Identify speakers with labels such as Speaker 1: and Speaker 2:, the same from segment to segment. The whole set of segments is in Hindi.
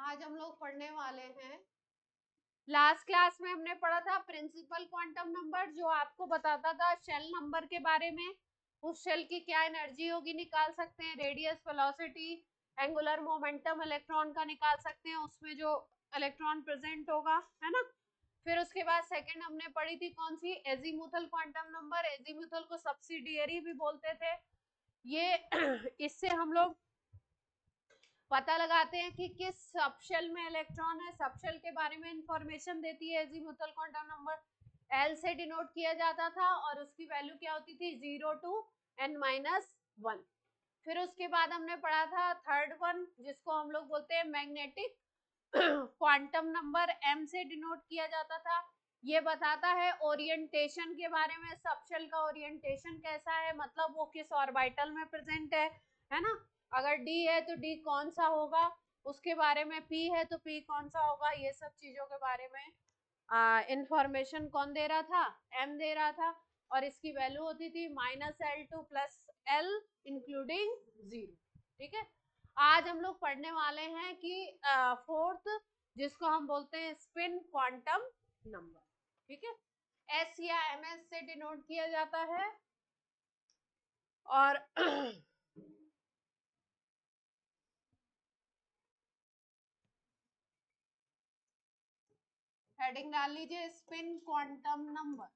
Speaker 1: आज हम लोग पढ़ने वाले हैं, लास्ट क्लास में हमने पढ़ा था प्रिंसिपल क्वांटम नंबर, जो आपको बताता था शेल नंबर के बारे में, उस शेल की क्या एनर्जी होगी निकाल सकते हैं, radius, velocity, angular momentum electron का निकाल सकते हैं, उसमें जो इलेक्ट्रॉन प्रेजेंट होगा, है ना। फिर उसके बाद सेकंड हमने पढ़ी थी कौन सी, एजीमुथल क्वांटम नंबर। एजीमुथल को सब्सिडियरी भी बोलते थे। ये इससे हम लोग पता लगाते हैं कि किस सबशेल में इलेक्ट्रॉन है, सबशेल के बारे में इंफॉर्मेशन देती है एजीमुथल क्वांटम नंबर। एल से डिनोट किया जाता था और उसकी वैल्यू क्या होती थी, 0 to n-1। फिर उसके बाद हमने पढ़ा था थर्ड वन, जिसको हम लोग बोलते हैं मैग्नेटिक क्वांटम नंबर, एम से डिनोट किया जाता था। ये बताता है ओरिएंटेशन के बारे में, सबशेल का ओरिएंटेशन कैसा है, मतलब वो किस ऑर्बिटल में प्रेजेंट है ना। अगर डी है तो डी कौन सा होगा, उसके बारे में, पी है तो पी कौन सा होगा, ये सब चीजों के बारे में इंफॉर्मेशन कौन दे रहा था, एम दे रहा था। और इसकी वैल्यू होती थी -L2 + L इंक्लूडिंग 0। ठीक है, आज हम लोग पढ़ने वाले हैं कि फोर्थ, जिसको हम बोलते हैं स्पिन क्वांटम नंबर। ठीक है, एस या एम एस से डिनोट किया जाता है। और हेडिंग डाल लीजिए spin quantum number.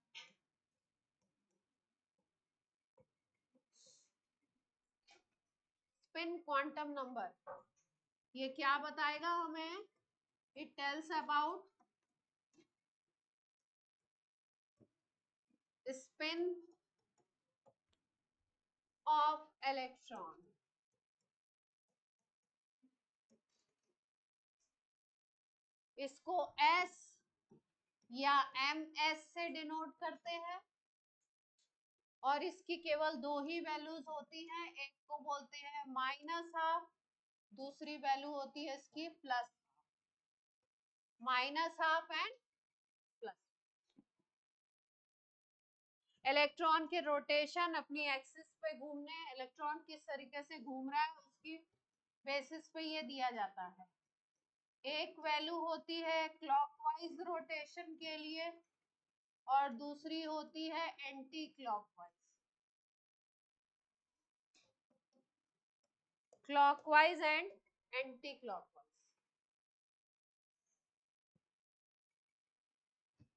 Speaker 1: Spin quantum number ये क्या बताएगा हमें, it tells about spin off electron. इसको एस या एम एस से डिनोट करते हैं और इसकी केवल दो ही वैल्यूज होती हैं, एक को बोलते हैं -12, दूसरी वैल्यू होती है इसकी +12, -12 एंड प्लस। इलेक्ट्रॉन के रोटेशन अपनी एक्सिस पे घूमने, इलेक्ट्रॉन किस तरीके से घूम रहा है उसकी बेसिस पे ये दिया जाता है। एक वैल्यू होती है क्लॉकवाइज रोटेशन के लिए और दूसरी होती है anti clockwise. Clockwise and anti clockwise.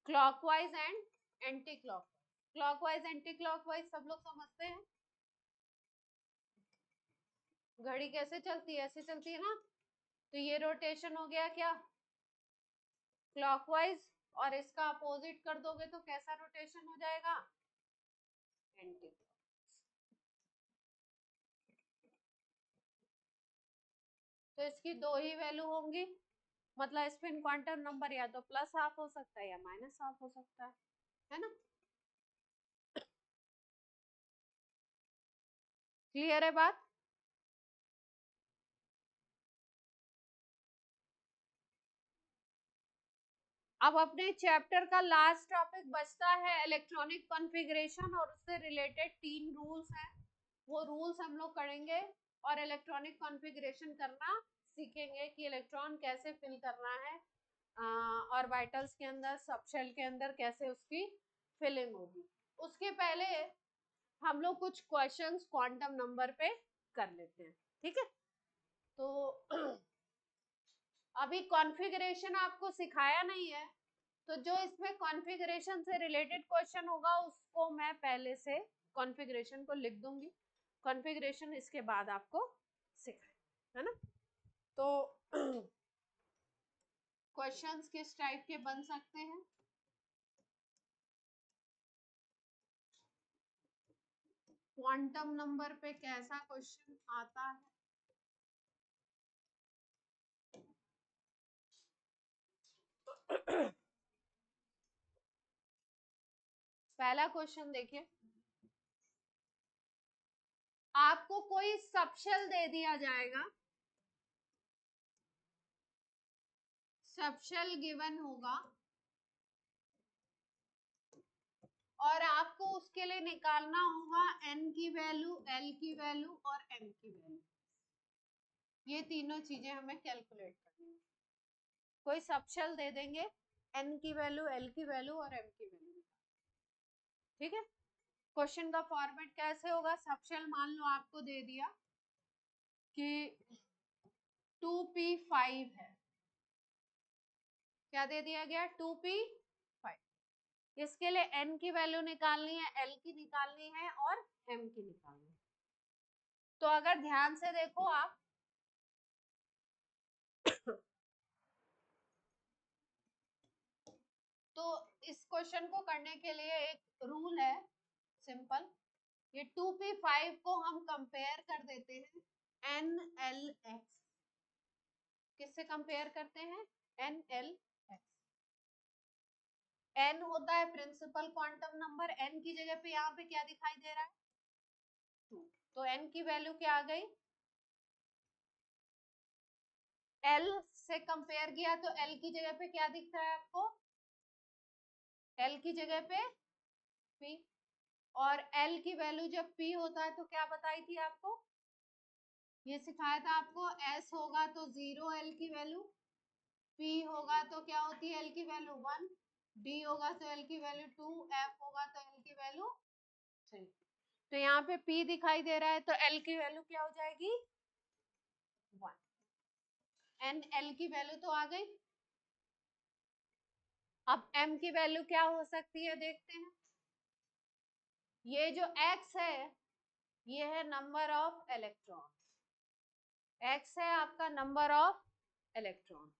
Speaker 1: Clockwise and anti clockwise. Clockwise anti clockwise सब लोग समझते हैं। घड़ी कैसे चलती है, ऐसे चलती है ना, तो ये रोटेशन हो गया क्या, क्लॉकवाइज, और इसका अपोजिट कर दोगे तो कैसा रोटेशन हो जाएगा, एंटी। तो इसकी दो ही वैल्यू होंगी, मतलब स्पिन क्वांटम नंबर या तो +12 हो सकता है या -12 हो सकता है ना। क्लियर है बात। अब अपने चैप्टर का लास्ट टॉपिक बचता है इलेक्ट्रॉनिक कॉन्फ़िगरेशन, और उससे रिलेटेड 3 रूल्स हैं, वो रूल्स हम लोग करेंगे और इलेक्ट्रॉनिक कॉन्फ़िगरेशन करना सीखेंगे कि इलेक्ट्रॉन कैसे फिल करना है ऑर्बिटल्स के अंदर, सबशेल के अंदर कैसे उसकी फिलिंग होगी। उसके पहले हम लोग कुछ क्वेश्चंस क्वांटम नंबर पे कर लेते हैं। ठीक है, तो अभी कॉन्फ़िगरेशन आपको सिखाया नहीं है, तो जो इसमें कॉन्फ़िगरेशन से रिलेटेड क्वेश्चन होगा उसको मैं पहले से कॉन्फ़िगरेशन को लिख दूंगी, कॉन्फ़िगरेशन इसके बाद आपको सिखाए, है ना। तो क्वेश्चंस किस टाइप के बन सकते हैं, क्वांटम नंबर पे कैसा क्वेश्चन आता है। पहला क्वेश्चन देखिए, आपको कोई सबशेल दे दिया जाएगा, सबशेल गिवन होगा और आपको उसके लिए निकालना होगा n की वैल्यू, l की वैल्यू और m की वैल्यू। ये तीनों चीजें हमें कैलकुलेट करनी है। कोई सब शेल दे देंगे, n की वैल्यू, l की वैल्यू और m की वैल्यू। ठीक है, क्वेश्चन का फॉर्मेट कैसे होगा? सब शेल मान लो आपको दे दिया कि 2p5 है, क्या दे दिया गया? 2p5। इसके लिए n की वैल्यू निकालनी है, l की निकालनी है और m की निकालनी है। तो अगर ध्यान से देखो आप तो इस क्वेश्चन को करने के लिए एक रूल है सिंपल, ये 2p5 को हम कंपेयर कर देते हैं NLX। किससे कंपेयर करते हैं? NLX। n होता है प्रिंसिपल क्वांटम नंबर, n की जगह पे यहाँ पे क्या दिखाई दे रहा है? 2। तो n की वैल्यू क्या आ गई? l से कंपेयर किया तो l की जगह पे क्या दिख रहा है आपको? l की जगह पे p, और l की वैल्यू जब p होता है तो क्या बताई थी आपको? ये सिखाया था आपको, s होगा तो 0 l की वैल्यू, p होगा तो क्या होती है l की वैल्यू 1, d होगा तो l की वैल्यू 2, f होगा तो l की वैल्यू 3। तो यहाँ पे p दिखाई दे रहा है तो l की वैल्यू क्या हो जाएगी? 1। n l की वैल्यू तो आ गई। अब m की वैल्यू क्या हो सकती है देखते हैं। ये जो x है ये है नंबर ऑफ इलेक्ट्रॉन, x है आपका नंबर ऑफ इलेक्ट्रॉन,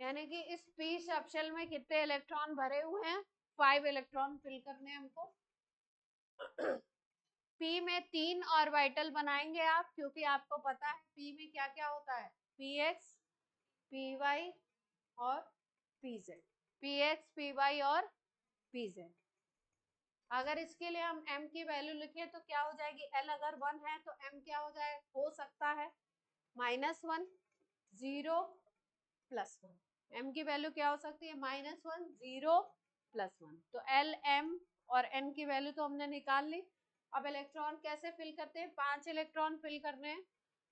Speaker 1: यानी कि इस p सब शेल में कितने इलेक्ट्रॉन भरे हुए हैं? 5 इलेक्ट्रॉन फिल करने हैं हमको। p में 3 ऑर्बिटल बनाएंगे आप, क्योंकि आपको पता है p में क्या क्या होता है? px, py और pz, px, py और pz। अगर इसके लिए हम m की वैल्यू लिखें तो क्या हो जाएगी? l अगर 1 है तो m क्या हो जाए? हो सकता है -1, 0, +1। m की वैल्यू क्या हो सकती है? -1, 0, +1। तो l, m और n की वैल्यू तो हमने निकाल ली। अब इलेक्ट्रॉन कैसे फिल करते हैं? 5 इलेक्ट्रॉन फिल करने हैं,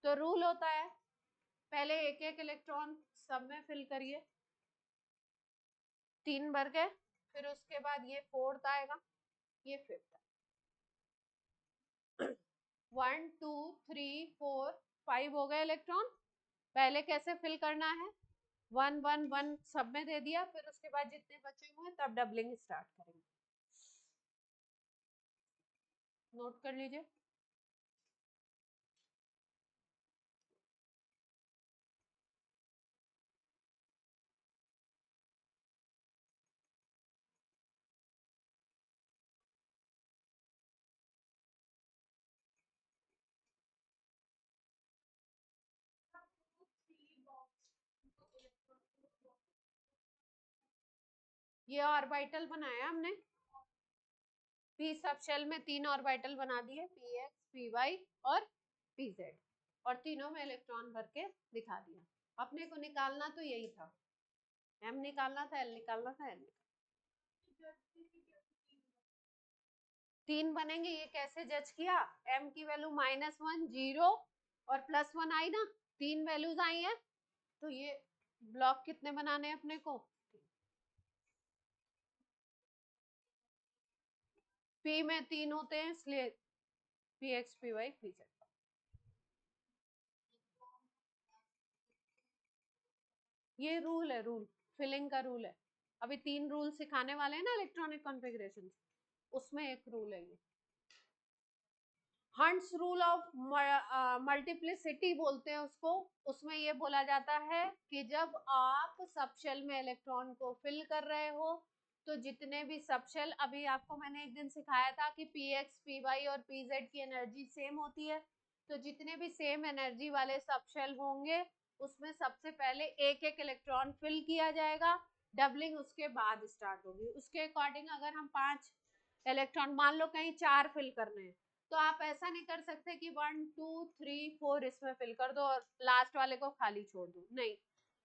Speaker 1: तो रूल होता है पहले एक एक इलेक्ट्रॉन सब में फिल करिए, 3 भर के, फिर उसके बाद ये 4th आएगा, ये 5th। 1, 2, 3, 4, 5 हो गए इलेक्ट्रॉन। पहले कैसे फिल करना है? 1, 1, 1 सब में दे दिया, फिर उसके बाद जितने बचे हुए तब डबलिंग स्टार्ट करेंगे। नोट कर लीजिए। ये ऑर्बिटल बनाया हमने, p सब शेल में 3 ऑर्बिटल बना दिए, px, py और pz, और तीनों में इलेक्ट्रॉन भर के दिखा दिया। अपने को निकालना तो यही था, m निकालना था, l निकालना था, n। 3 बनेंगे, ये कैसे जज किया? m की वैल्यू -1, 0 और +1 आई ना, 3 वैल्यूज आई हैं, तो ये ब्लॉक कितने बनाने हैं अपने को? p में 3 होते हैं, इसलिए px, py, pz। ये रूल है, रूल फिलिंग का रूल है। अभी 3 रूल सिखाने वाले हैं ना इलेक्ट्रॉनिक कॉन्फ़िगरेशन, उसमें एक रूल है ये, हंट्स रूल ऑफ मल्टीप्लिसिटी बोलते हैं उसको। उसमें ये बोला जाता है कि जब आप सब शेल में इलेक्ट्रॉन को फिल कर रहे हो तो जितने भी सब शेल, अभी आपको मैंने एक दिन सिखाया था कि px, py और pz की एनर्जी सेम होती है, तो जितने भी सेम एनर्जी वाले सब शेल होंगे उसमें सबसे पहले एक एक इलेक्ट्रॉन फिल किया जाएगा, डबलिंग उसके बाद स्टार्ट होगी। उसके अकॉर्डिंग अगर हम 5 इलेक्ट्रॉन, मान लो कहीं 4 फिल करने हैं, तो आप ऐसा नहीं कर सकते कि 1, 2, 3, 4 इसमें फिल कर दो और लास्ट वाले को खाली छोड़ दो, नहीं,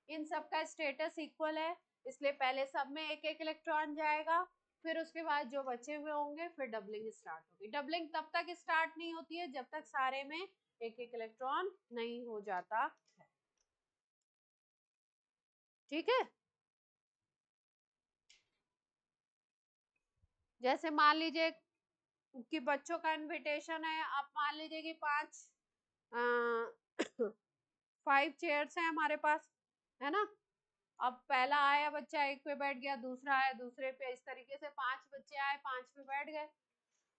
Speaker 1: इन सब का स्टेटस इक्वल है, इसलिए पहले सब में एक एक इलेक्ट्रॉन जाएगा, फिर उसके बाद जो बचे हुए होंगे फिर डबलिंग स्टार्ट होगी। डबलिंग तब तक स्टार्ट नहीं होती है जब तक सारे में एक एक इलेक्ट्रॉन नहीं हो जाता है। ठीक है। जैसे मान लीजिए कि बच्चों का इनविटेशन है, आप मान लीजिए कि 5 चेयर्स हैं हमारे पास, है ना। अब पहला आया बच्चा, एक पे बैठ गया, दूसरा आया दूसरे पे, इस तरीके से 5 बच्चे आए, 5 पे बैठ गए।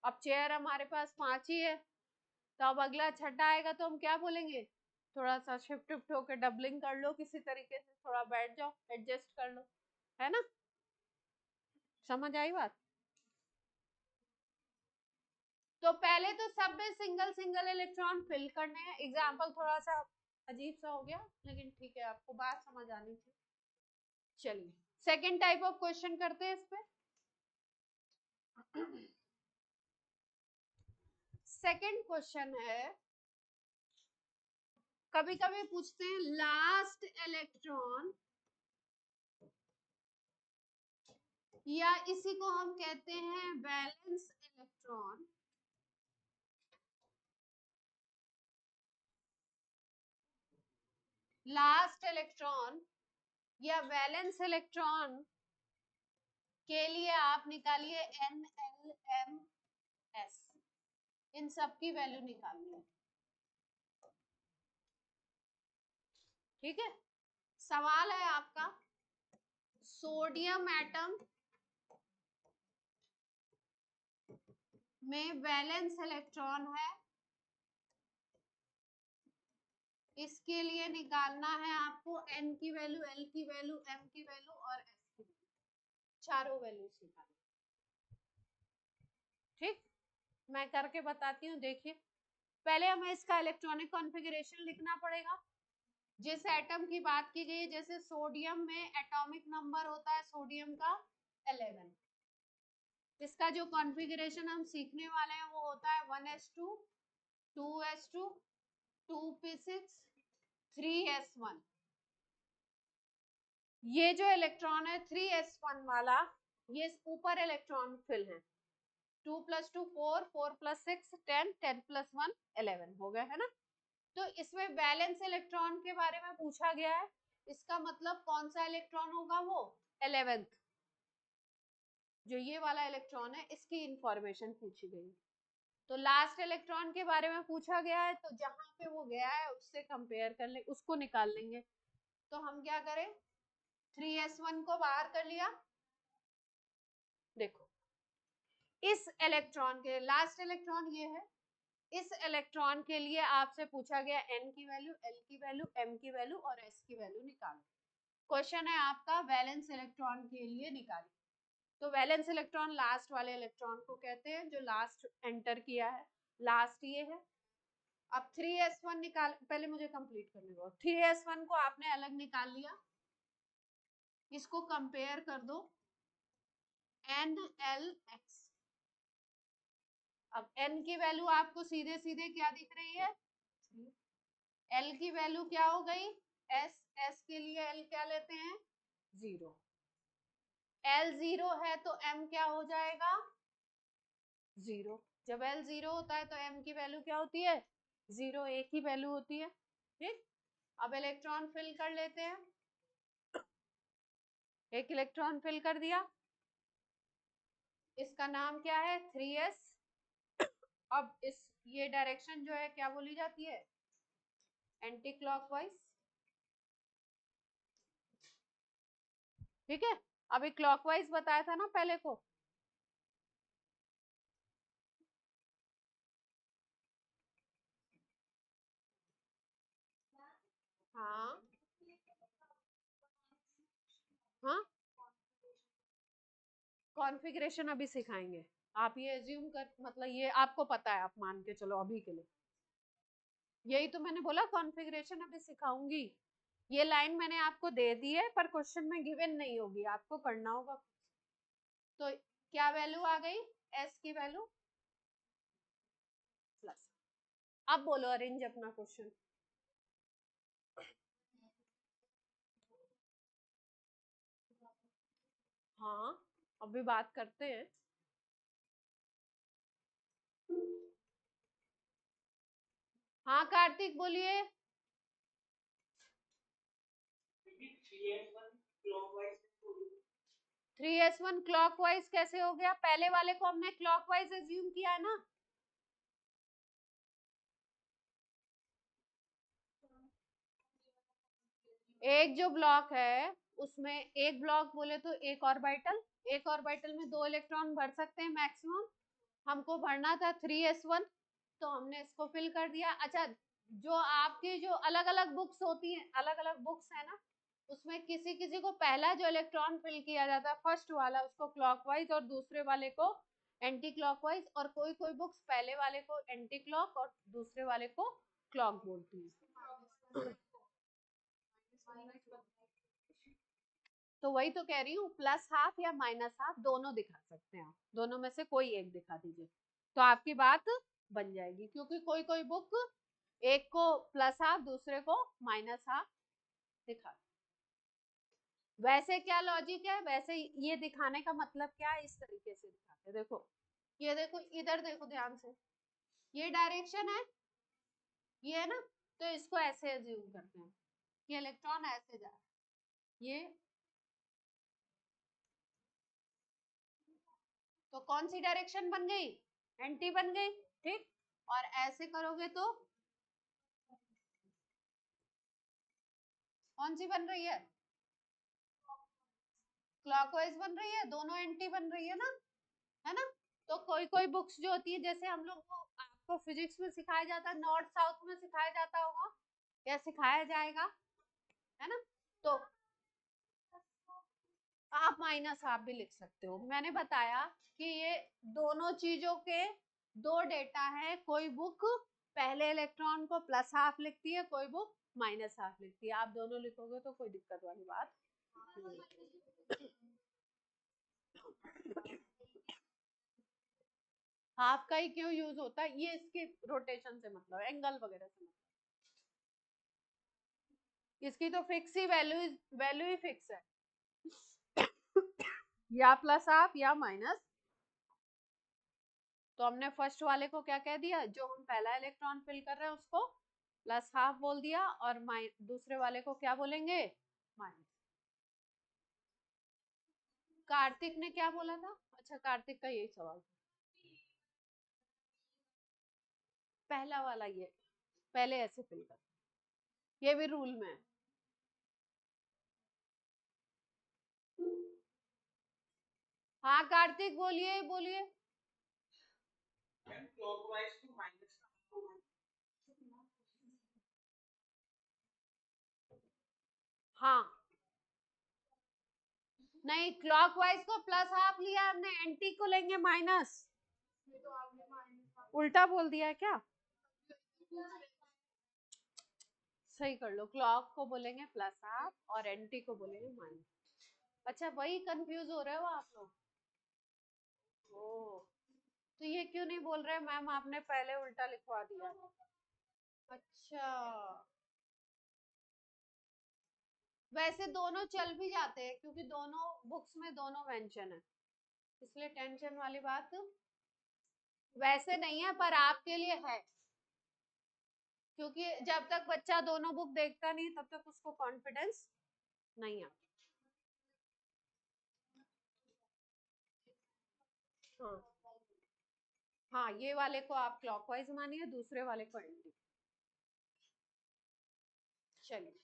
Speaker 1: अब चेयर हमारे पास 5 ही है, तो अब अगला छठा आएगा तो हम क्या बोलेंगे, थोड़ा सा शिफ्ट शिफ्ट होकर डबलिंग कर लो, किसी तरीके से थोड़ा बैठ जाओ, एडजस्ट कर लो, है ना। समझ आई बात। तो पहले तो सब में सिंगल सिंगल इलेक्ट्रॉन फिल करने हैं। एग्जाम्पल थोड़ा सा अजीब सा हो गया, लेकिन ठीक है, आपको बात समझ आनी चाहिए। चलिए सेकेंड टाइप ऑफ क्वेश्चन करते हैं इस पे। सेकेंड क्वेश्चन है, कभी कभी पूछते हैं लास्ट इलेक्ट्रॉन, या इसी को हम कहते हैं वैलेंस इलेक्ट्रॉन, लास्ट इलेक्ट्रॉन या वैलेंस इलेक्ट्रॉन के लिए आप निकालिए NLMS, इन सब की वैल्यू निकालिए। ठीक है, सवाल है आपका, सोडियम एटम में वैलेंस इलेक्ट्रॉन है, इसके लिए निकालना है आपको N की वैल्यू, L की वैल्यू, M की वैल्यू और S की वैल्यू, चारों वैल्यूज निकालना। ठीक, मैं करके बताती हूँ। देखिए, पहले हमें इसका इलेक्ट्रॉनिक कॉन्फ़िगरेशन लिखना पड़ेगा। जिस एटम की बात की गई है, जैसे सोडियम में एटॉमिक नंबर होता है सोडियम का 11, इसका जो कॉन्फ़िगरेशन हम सीखने वाले हैं वो होता है 1s2 2s2 2p6 3s1। ये जो इलेक्ट्रॉन है 3s1 वाला, ये ऊपर इलेक्ट्रॉन फिल है, 2 + 2 4, 4 + 6 10, 10 + 1 11 हो गया, है ना। तो इसमें वैलेंस इलेक्ट्रॉन के बारे में पूछा गया है, इसका मतलब कौन सा इलेक्ट्रॉन होगा, वो 11th, जो ये वाला इलेक्ट्रॉन है, इसकी इंफॉर्मेशन पूछी गई। तो लास्ट इलेक्ट्रॉन के बारे में पूछा गया है, तो जहां पे वो गया है उससे कंपेयर कर ले, उसको निकाल लेंगे। तो हम क्या करें, 3s1 को बाहर कर लिया। देखो, इस इलेक्ट्रॉन के लास्ट इलेक्ट्रॉन ये है, इस इलेक्ट्रॉन के लिए आपसे पूछा गया N की वैल्यू, L की वैल्यू, M की वैल्यू और S की वैल्यू निकालो। क्वेश्चन है आपका वैलेंस इलेक्ट्रॉन के लिए निकालिए। तो वैलेंस इलेक्ट्रॉन लास्ट वाले इलेक्ट्रॉन को कहते हैं, जो लास्ट एंटर किया है, लास्ट ये है। अब 3s1 निकाल, पहले मुझे कंप्लीट करने दो। 3s1 को आपने अलग निकाल लिया, इसको कंपेयर कर दो NLX। अब N की वैल्यू आपको सीधे सीधे क्या दिख रही है, L की वैल्यू क्या हो गई, S के लिए L क्या लेते हैं, 0। L 0 है तो M क्या हो जाएगा, 0। जब L 0 होता है तो M की वैल्यू क्या होती है, 0, एक ही वैल्यू होती है। ठीक, अब इलेक्ट्रॉन फिल कर लेते हैं, एक इलेक्ट्रॉन फिल कर दिया, इसका नाम क्या है 3s। अब इस ये डायरेक्शन जो है क्या बोली जाती है, एंटी क्लॉकवाइज। ठीक है, अभी क्लॉकवाइज बताया था ना पहले को। हाँ हाँ, कॉन्फ़िगरेशन अभी सिखाएंगे। आप ये एज्यूम कर, मतलब ये आपको पता है, आप मान के चलो अभी के लिए। यही तो मैंने बोला, कॉन्फ़िगरेशन अभी सिखाऊंगी। ये लाइन मैंने आपको दे दी है, पर क्वेश्चन में गिवन नहीं होगी, आपको करना होगा। तो क्या वैल्यू आ गई, एस की वैल्यू प्लस। अब बोलो अरेंज अपना क्वेश्चन। हाँ, अभी बात करते हैं। हाँ कार्तिक बोलिए। 3s1 क्लॉकवाइज कैसे हो गया? पहले वाले को हमने क्लॉकवाइज एज्यूम किया है ना। एक जो ब्लॉक है उसमें एक ब्लॉक बोले तो एक ऑर्बिटल में 2 इलेक्ट्रॉन भर सकते हैं मैक्सिमम। हमको भरना था 3s1, तो हमने इसको फिल कर दिया। अच्छा, जो आपकी जो अलग अलग बुक्स होती हैं, अलग अलग बुक्स है ना, उसमें किसी किसी को पहला जो इलेक्ट्रॉन फिल किया जाता है फर्स्ट वाला, उसको क्लॉकवाइज और दूसरे वाले को एंटी क्लॉकवाइज, और कोई कोई बुक्स पहले वाले को एंटी क्लॉक और दूसरे वाले को क्लॉक बोलती है। तो वही तो कह रही हूँ, प्लस हाफ या माइनस हाफ दोनों दिखा सकते हैं आप, दोनों में से कोई एक दिखा दीजिए तो आपकी बात बन जाएगी, क्योंकि कोई कोई बुक एक को प्लस हाफ दूसरे को माइनस हाफ दिखा। वैसे क्या लॉजिक है, वैसे ये दिखाने का मतलब क्या है, इस तरीके से दिखाते, देखो ये देखो, इधर देखो ध्यान से, ये डायरेक्शन है, ये है ना, तो इसको ऐसे एज्यूम करते हैं कि इलेक्ट्रॉन ऐसे जा रहा है, ये तो कौन सी डायरेक्शन बन गई? एंटी बन गई, ठीक। और ऐसे करोगे तो कौन सी बन रही है? क्लॉकवाइज बन रही है, दोनों एंटी बन रही है ना। तो कोई कोई बुक्स जो होती है, जैसे हम लोग को आपको फिजिक्स में सिखाया जाता है, नॉर्थ साउथ में सिखाया जाता होगा या सिखाया जाएगा, है ना, तो आप माइनस हाफ भी लिख सकते हो। मैंने बताया कि ये दोनों चीजों के दो डेटा है, कोई बुक पहले इलेक्ट्रॉन को प्लस हाफ लिखती है, कोई बुक माइनस हाफ लिखती है, आप दोनों लिखोगे तो कोई दिक्कत वाली बात नहीं। हाफ का ही क्यों यूज होता है, ये इसके रोटेशन से मतलब, एंगल वगैरह से मतलब, इसकी तो फिक्स ही वैल्यू ही फिक्स है, या प्लस हाफ या माइनस। तो हमने फर्स्ट वाले को क्या कह दिया, जो हम पहला इलेक्ट्रॉन फिल कर रहे हैं उसको प्लस हाफ बोल दिया, और दूसरे वाले को क्या बोलेंगे, माइनस। कार्तिक ने क्या बोला था? अच्छा, कार्तिक का यही सवाल था, पहला वाला ये पहले ऐसे फिल कर, ये भी रूल में है। हाँ कार्तिक, बोलिए बोलिए। हाँ, नहीं, क्लॉकवाइज को प्लस हाफ लिया हमने, एंटी को लेंगे माइनस। उल्टा बोल दिया है क्या? सही कर लो, क्लॉक को बोलेंगे प्लस हाफ और एंटी को बोलेंगे माइनस। अच्छा, वही कंफ्यूज हो रहे हो आप लोग? ओ, तो ये क्यों नहीं बोल रहे मैम, आपने पहले उल्टा लिखवा दिया? अच्छा, वैसे दोनों चल भी जाते हैं, क्योंकि दोनों बुक्स में दोनों मेंशन है, इसलिए टेंशन वाली बात वैसे नहीं है, पर आपके लिए है, क्योंकि जब तक बच्चा दोनों बुक देखता नहीं तब तक उसको कॉन्फिडेंस नहीं आता। हाँ, हाँ, ये वाले को आप क्लॉकवाइज मानिए, दूसरे वाले को एंटी। चलिए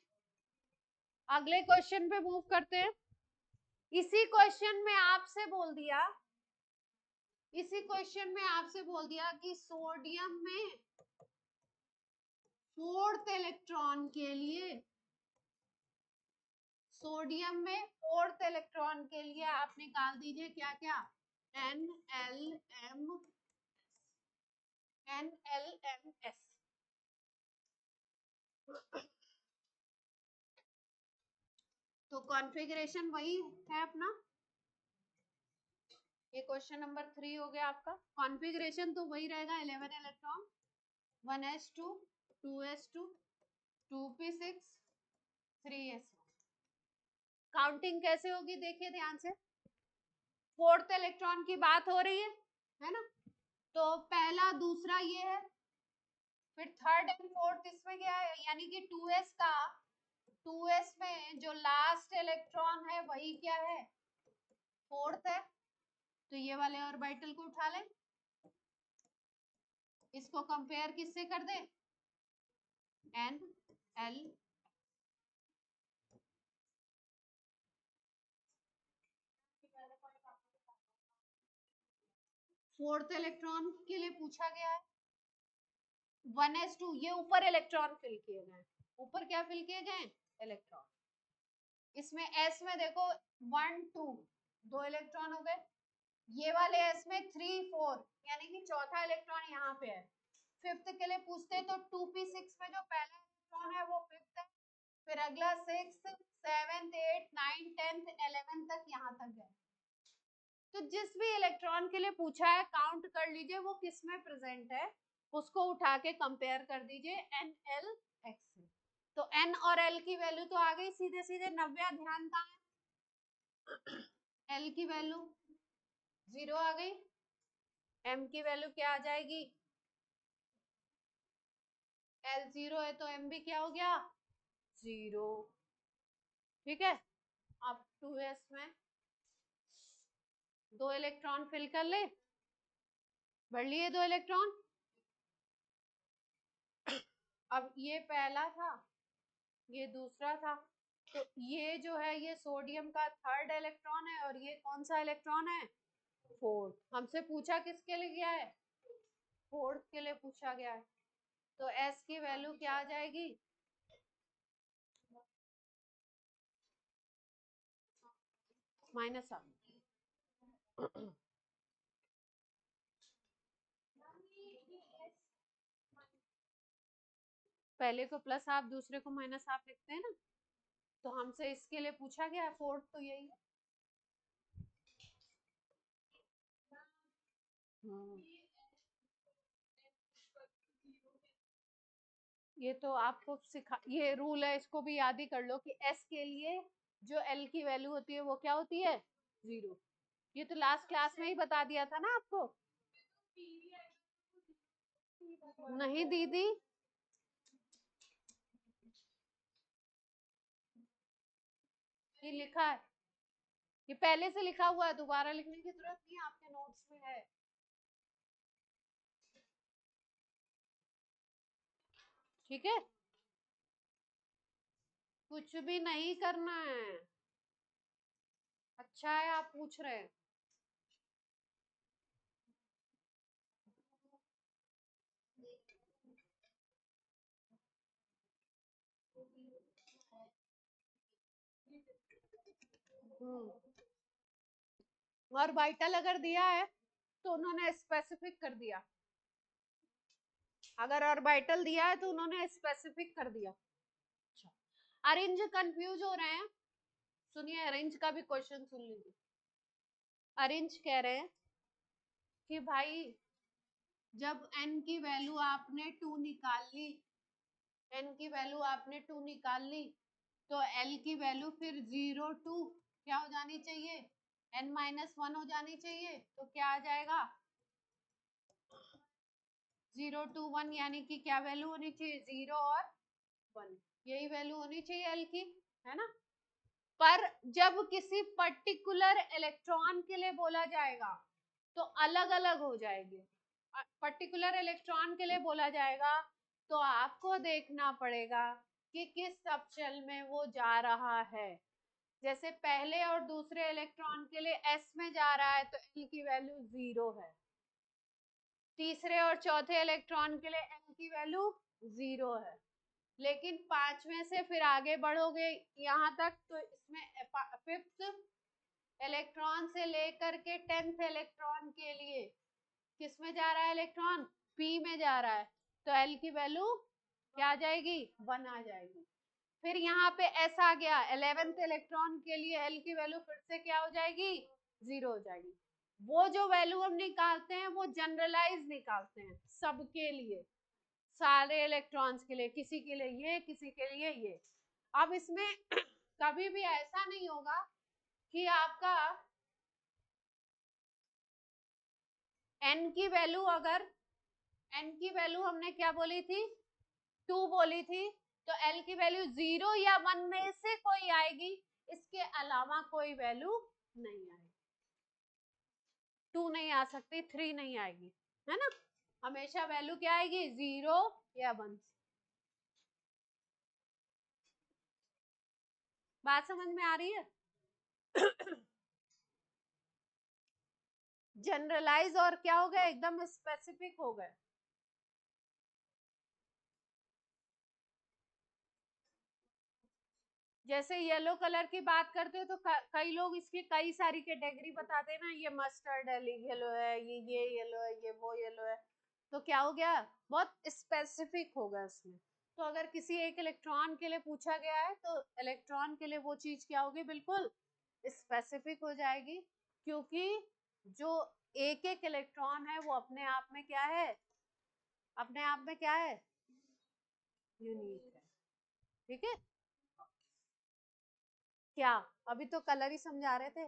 Speaker 1: अगले क्वेश्चन पे मूव करते हैं। इसी क्वेश्चन में आपसे बोल दिया, इसी क्वेश्चन में आपसे बोल दिया कि सोडियम में फोर्थ इलेक्ट्रॉन के लिए, सोडियम में फोर्थ इलेक्ट्रॉन के लिए आप निकाल दीजिए क्या क्या, NLM NLMS। तो कॉन्फ़िगरेशन वही है अपना, ये क्वेश्चन नंबर 3 हो गया आपका। कॉन्फ़िगरेशन तो वही रहेगा, 11 electron, 1s2 2s2 2p6 3s1। Counting कैसे होगी देखिए ध्यान से, फोर्थ इलेक्ट्रॉन की बात हो रही है ना, तो पहला दूसरा ये है, फिर थर्ड एंड फोर्थ इसमें क्या है, यानी कि 2s का 2s में जो लास्ट इलेक्ट्रॉन है वही क्या है, फोर्थ है। तो ये वाले ऑर्बिटल को उठा ले, इसको कंपेयर किससे कर दे, एन एल। फोर्थ इलेक्ट्रॉन के लिए पूछा गया है 1s2, ये ऊपर इलेक्ट्रॉन फिल किए गए, ऊपर क्या फिल किए गए, इलेक्ट्रॉन। इसमें एस में देखो 1 2 दो इलेक्ट्रॉन हो गए, ये वाले एस में 3 4 यानी कि चौथा इलेक्ट्रॉन यहाँ पे है। फिफ्थ के लिए पूछते तो 2p6 में जो पहला इलेक्ट्रॉन है वो फिफ्थ है, फिर अगला 6th 7th 8th 9th 10th 11th तक यहाँ तक गए। तो जिस भी इलेक्ट्रॉन के लिए पूछा है काउंट कर लीजिए वो किस में प्रेजेंट है, उसको उठा के कंपेयर कर दीजिए एन एल एक्स से। तो एन और एल की वैल्यू तो आ गई सीधे सीधे, नव्या ध्यान कहाँ है, एल की वैल्यू 0 आ गई, एम की वैल्यू क्या आ जाएगी, एल 0 है तो एम भी क्या हो गया, 0। ठीक है, अब 2s में दो इलेक्ट्रॉन फिल कर ले, बढ़ लिए दो इलेक्ट्रॉन। अब ये पहला था, ये दूसरा था, तो ये जो है ये सोडियम का थर्ड इलेक्ट्रॉन है और ये कौन सा इलेक्ट्रॉन है, फोर्थ। हमसे पूछा किसके लिए गया है, फोर्थ के लिए पूछा गया है। तो s की वैल्यू क्या आ जाएगी, -1। पहले को प्लस हाफ दूसरे को माइनस हाफ लिखते हैं ना, तो हमसे इसके लिए पूछा गया फोर्थ, तो यही है। ये तो आपको सिखा, ये रूल है, इसको भी याद ही कर लो कि s के लिए जो l की वैल्यू होती है वो क्या होती है, 0। ये तो लास्ट क्लास में ही बता दिया था ना आपको। नहीं दीदी, ये लिखा है, ये पहले से लिखा हुआ है, दोबारा लिखने की जरूरत नहीं है, आपके नोट्स में है। ठीक है, कुछ भी नहीं करना है। अच्छा है आप पूछ रहे हैं। और वाइटल अगर दिया है तो उन्होंने स्पेसिफिक कर दिया, अगर ऑर्बिटल दिया है तो उन्होंने स्पेसिफिक कर दिया। अच्छा, अरेंज कंफ्यूज हो रहे हैं, सुनिए अरेंज का भी क्वेश्चन सुन लीजिए। अरेंज कह रहे हैं कि भाई जब n की वैल्यू आपने 2 निकाल ली, n की वैल्यू आपने 2 निकाल ली, तो l की वैल्यू फिर 0 2 क्या हो जानी चाहिए, n-1 हो जानी चाहिए। तो क्या आ जाएगा 0 2 1, यानी कि क्या वैल्यू होनी चाहिए, 0 और 1, यही वैल्यू होनी चाहिए l की, है ना। पर जब किसी पर्टिकुलर इलेक्ट्रॉन के लिए बोला जाएगा तो अलग अलग हो जाएगी। पर्टिकुलर इलेक्ट्रॉन के लिए बोला जाएगा तो आपको देखना पड़ेगा कि किस सबशेल में वो जा रहा है। जैसे पहले और दूसरे इलेक्ट्रॉन के लिए s में जा रहा है तो l की वैल्यू 0 है, तीसरे और चौथे इलेक्ट्रॉन के लिए l की वैल्यू 0 है। लेकिन पांचवें से फिर आगे बढ़ोगे यहाँ तक तो इसमें फिफ्थ इलेक्ट्रॉन से लेकर के 10th इलेक्ट्रॉन के लिए किस में जा रहा है इलेक्ट्रॉन, p में जा रहा है, तो l की वैल्यू क्या आ जाएगी, 1 आ जाएगी। फिर यहाँ पे s आ गया, 11th इलेक्ट्रॉन के लिए l की वैल्यू फिर से क्या हो जाएगी, 0 हो जाएगी। वो जो वैल्यू हम निकालते हैं वो जनरलाइज निकालते हैं सबके लिए, सारे इलेक्ट्रॉन्स के लिए, किसी के लिए ये किसी के लिए ये। अब इसमें कभी भी ऐसा नहीं होगा कि आपका n की वैल्यू, अगर n की वैल्यू हमने क्या बोली थी, 2 बोली थी, तो एल की वैल्यू 0 या 1 में से कोई आएगी, इसके अलावा कोई वैल्यू नहीं आएगी। 2 नहीं आ सकती, 3 नहीं आएगी, है ना। हमेशा वैल्यू क्या आएगी, 0 या 1। बात समझ में आ रही है? जनरलाइज और क्या हो गया, एकदम स्पेसिफिक हो गए। जैसे येलो कलर की बात करते हो तो कई लोग इसकी कई सारी कैटेगरी बताते हैं ना, ये मस्टर्ड येलो है, ये येलो है, ये वो येलो है। तो क्या हो गया, बहुत स्पेसिफिक हो गया उसमें। तो अगर किसी एक इलेक्ट्रॉन के लिए पूछा गया है तो इलेक्ट्रॉन के लिए वो चीज क्या होगी, बिल्कुल स्पेसिफिक हो जाएगी, क्योंकि जो एक एक इलेक्ट्रॉन है वो अपने आप में क्या है, अपने आप में क्या है, यूनिक है। ठीक है, क्या अभी तो कलर ही समझा रहे थे।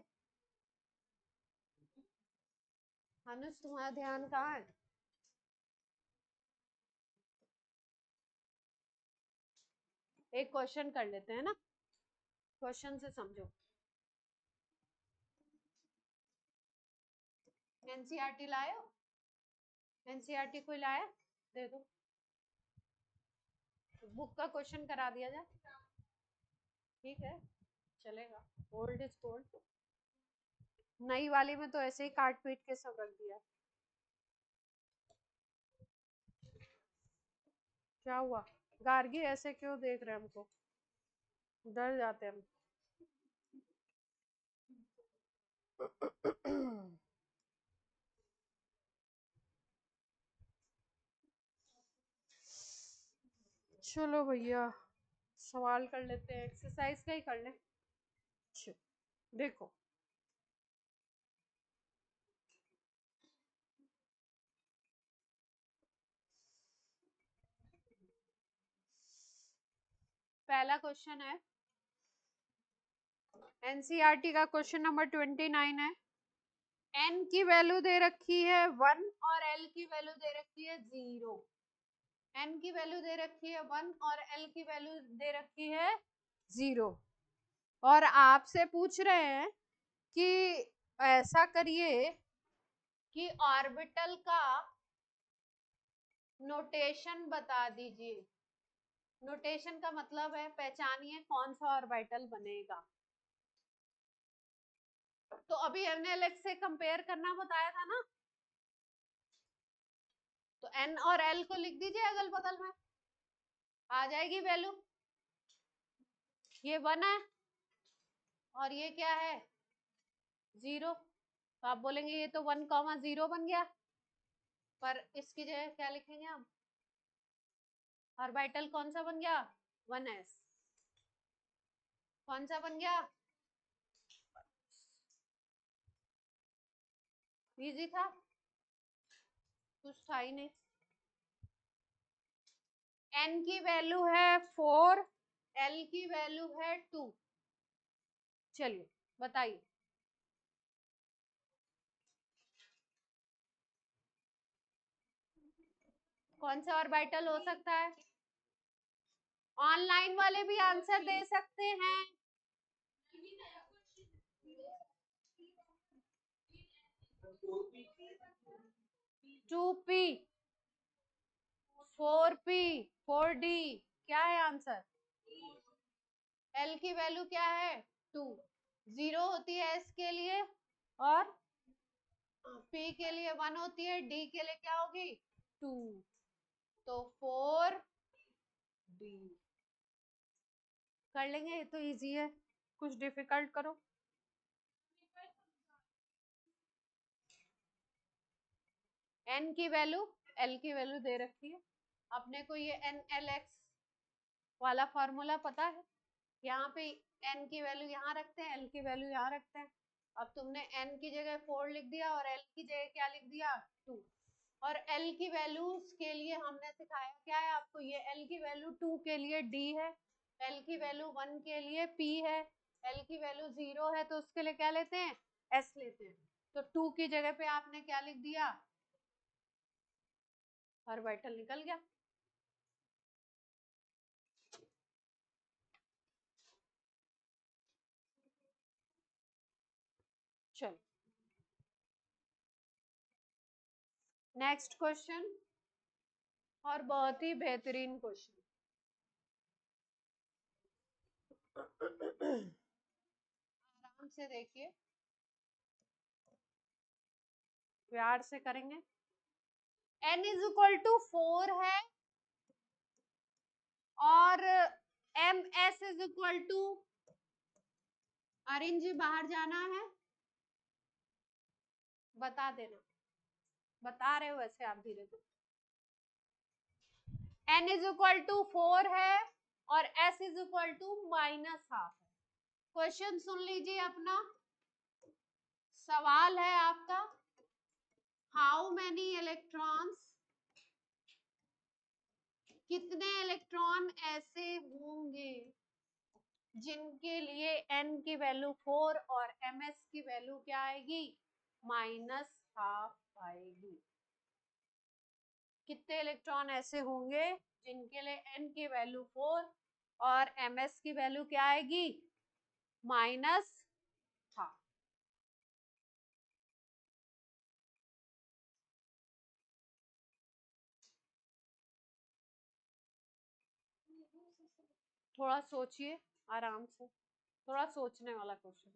Speaker 1: अनुज तुम्हारा ध्यान कहाँ है? एक क्वेश्चन कर लेते हैं ना, क्वेश्चन से समझो। एनसीईआरटी लाए हो? एनसीईआरटी कोई लाया, दे दो, बुक का क्वेश्चन करा दिया जाए। ठीक है, चलेगा, ओल्ड इज गोल्ड। नई वाली में तो ऐसे ही काट पीट के सब रख दिया। क्या हुआ, गार्गी ऐसे क्यों देख रहे हैं हमको, डर जाते हैं हम। चलो भैया, सवाल कर लेते हैं, एक्सरसाइज का ही कर लें। देखो, पहला क्वेश्चन है, एनसीईआरटी का क्वेश्चन नंबर 29 है। एन की वैल्यू दे रखी है 1 और एल की वैल्यू दे रखी है 0। एन की वैल्यू दे रखी है 1 और एल की वैल्यू दे रखी है 0, और आपसे पूछ रहे हैं कि ऐसा करिए कि ऑर्बिटल का नोटेशन बता दीजिए। नोटेशन का मतलब है पहचानिए कौन सा ऑर्बिटल बनेगा। तो अभी हमने एलेक्स से कंपेयर करना बताया था ना, तो एन और एल को लिख दीजिए अगल बगल में, आ जाएगी वैल्यू। ये 1 है और ये क्या है, 0। तो आप बोलेंगे ये तो 1,0 बन गया, पर इसकी जगह क्या लिखेंगे हम, ऑर्बिटल कौन सा बन गया, 1s। कौन सा बन गया, इजी था, कुछ था ही नहीं। एन की वैल्यू है 4, एल की वैल्यू है 2। चलिए बताइए, कौन सा ऑर्बिटल हो सकता है। ऑनलाइन वाले भी आंसर दे सकते हैं। 2p, 4p, 4d, क्या है आंसर। एल की वैल्यू क्या है, 2। 0 होती है एस के लिए, और p के लिए 1 होती है, d के लिए क्या होगी, 2। तो 4d कर लेंगे, ये तो इजी है, कुछ डिफिकल्ट करो। एन की वैल्यू, एल की वैल्यू दे रखी है अपने को, ये NLX वाला फॉर्मूला पता है। यहाँ पे एन की वैल्यू यहाँ रखते हैं, एल की वैल्यू यहाँ रखते हैं। अब तुमने एन की जगह 4 लिख दिया और एल की जगह क्या लिख दिया, 2। और एल की वैल्यूज के लिए हमने सिखाया क्या है आपको, ये एल की वैल्यू 2 के लिए D है, एल की वैल्यू 1 के लिए P है, एल की वैल्यू 0 है तो उसके लिए क्या लेते हैं, S लेते हैं। तो 2 की जगह पे आपने क्या लिख दिया, ऑर्बिटल निकल गया। चलो नेक्स्ट क्वेश्चन, और बहुत ही बेहतरीन क्वेश्चन। आराम से देखिए, प्यार से करेंगे। n इज इक्वल टू 4 है और M S is equal to, Arin ji बाहर जाना है, बता देना, बता रहे हो वैसे आप धीरे धीरे। n इज इक्वल टू 4 है और s इज इक्वल टू -12 है। क्वेश्चन सुन लीजिए अपना, सवाल है आपका, हाउ मैनी इलेक्ट्रॉन्स, कितने इलेक्ट्रॉन ऐसे होंगे जिनके लिए n की वैल्यू 4 और ms की वैल्यू क्या आएगी, -12 आएगी। कितने इलेक्ट्रॉन ऐसे होंगे जिनके लिए n की वैल्यू 4 और ms की वैल्यू क्या आएगी, -12। थोड़ा सोचिए आराम से, थोड़ा सोचने वाला क्वेश्चन।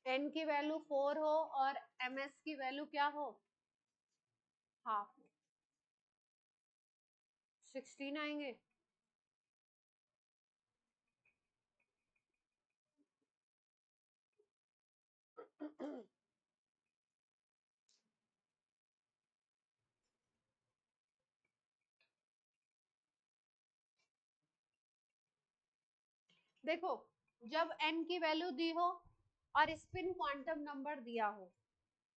Speaker 1: n की वैल्यू 4 हो और ms की वैल्यू क्या हो, हाफ, 16 आएंगे। देखो, जब n की वैल्यू दी हो और स्पिन क्वांटम नंबर दिया हो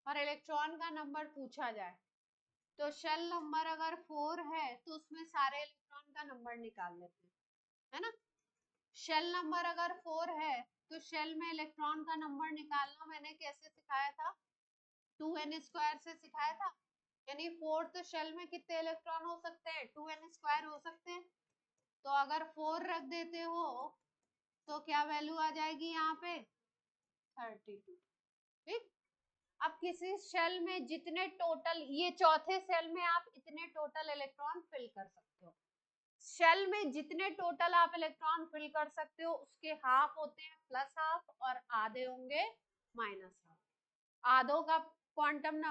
Speaker 1: और इलेक्ट्रॉन का नंबर पूछा जाए, तो शेल नंबर अगर 4 है तो उसमें सारे इलेक्ट्रॉन का नंबर निकाल लेते हैं, है ना। शेल नंबर अगर 4 है तो शेल में इलेक्ट्रॉन का नंबर निकालना मैंने कैसे सिखाया था, 2n² से सिखाया था। यानी 4th शेल में कितने इलेक्ट्रॉन हो सकते हैं, 2n² हो सकते हैं। तो अगर 4 रख देते हो तो क्या वैल्यू आ जाएगी यहाँ पे, 32। ठीक, अब किसी शेल में जितने टोटल, ये चौथे शेल में आप इतने टोटल इलेक्ट्रॉन फिल कर सकते हो। शेल में जितने टोटल आप इलेक्ट्रॉन फिल कर सकते हो उसके हाफ होते हैं +12 और आधे होंगे -12। आधों का क्वांटम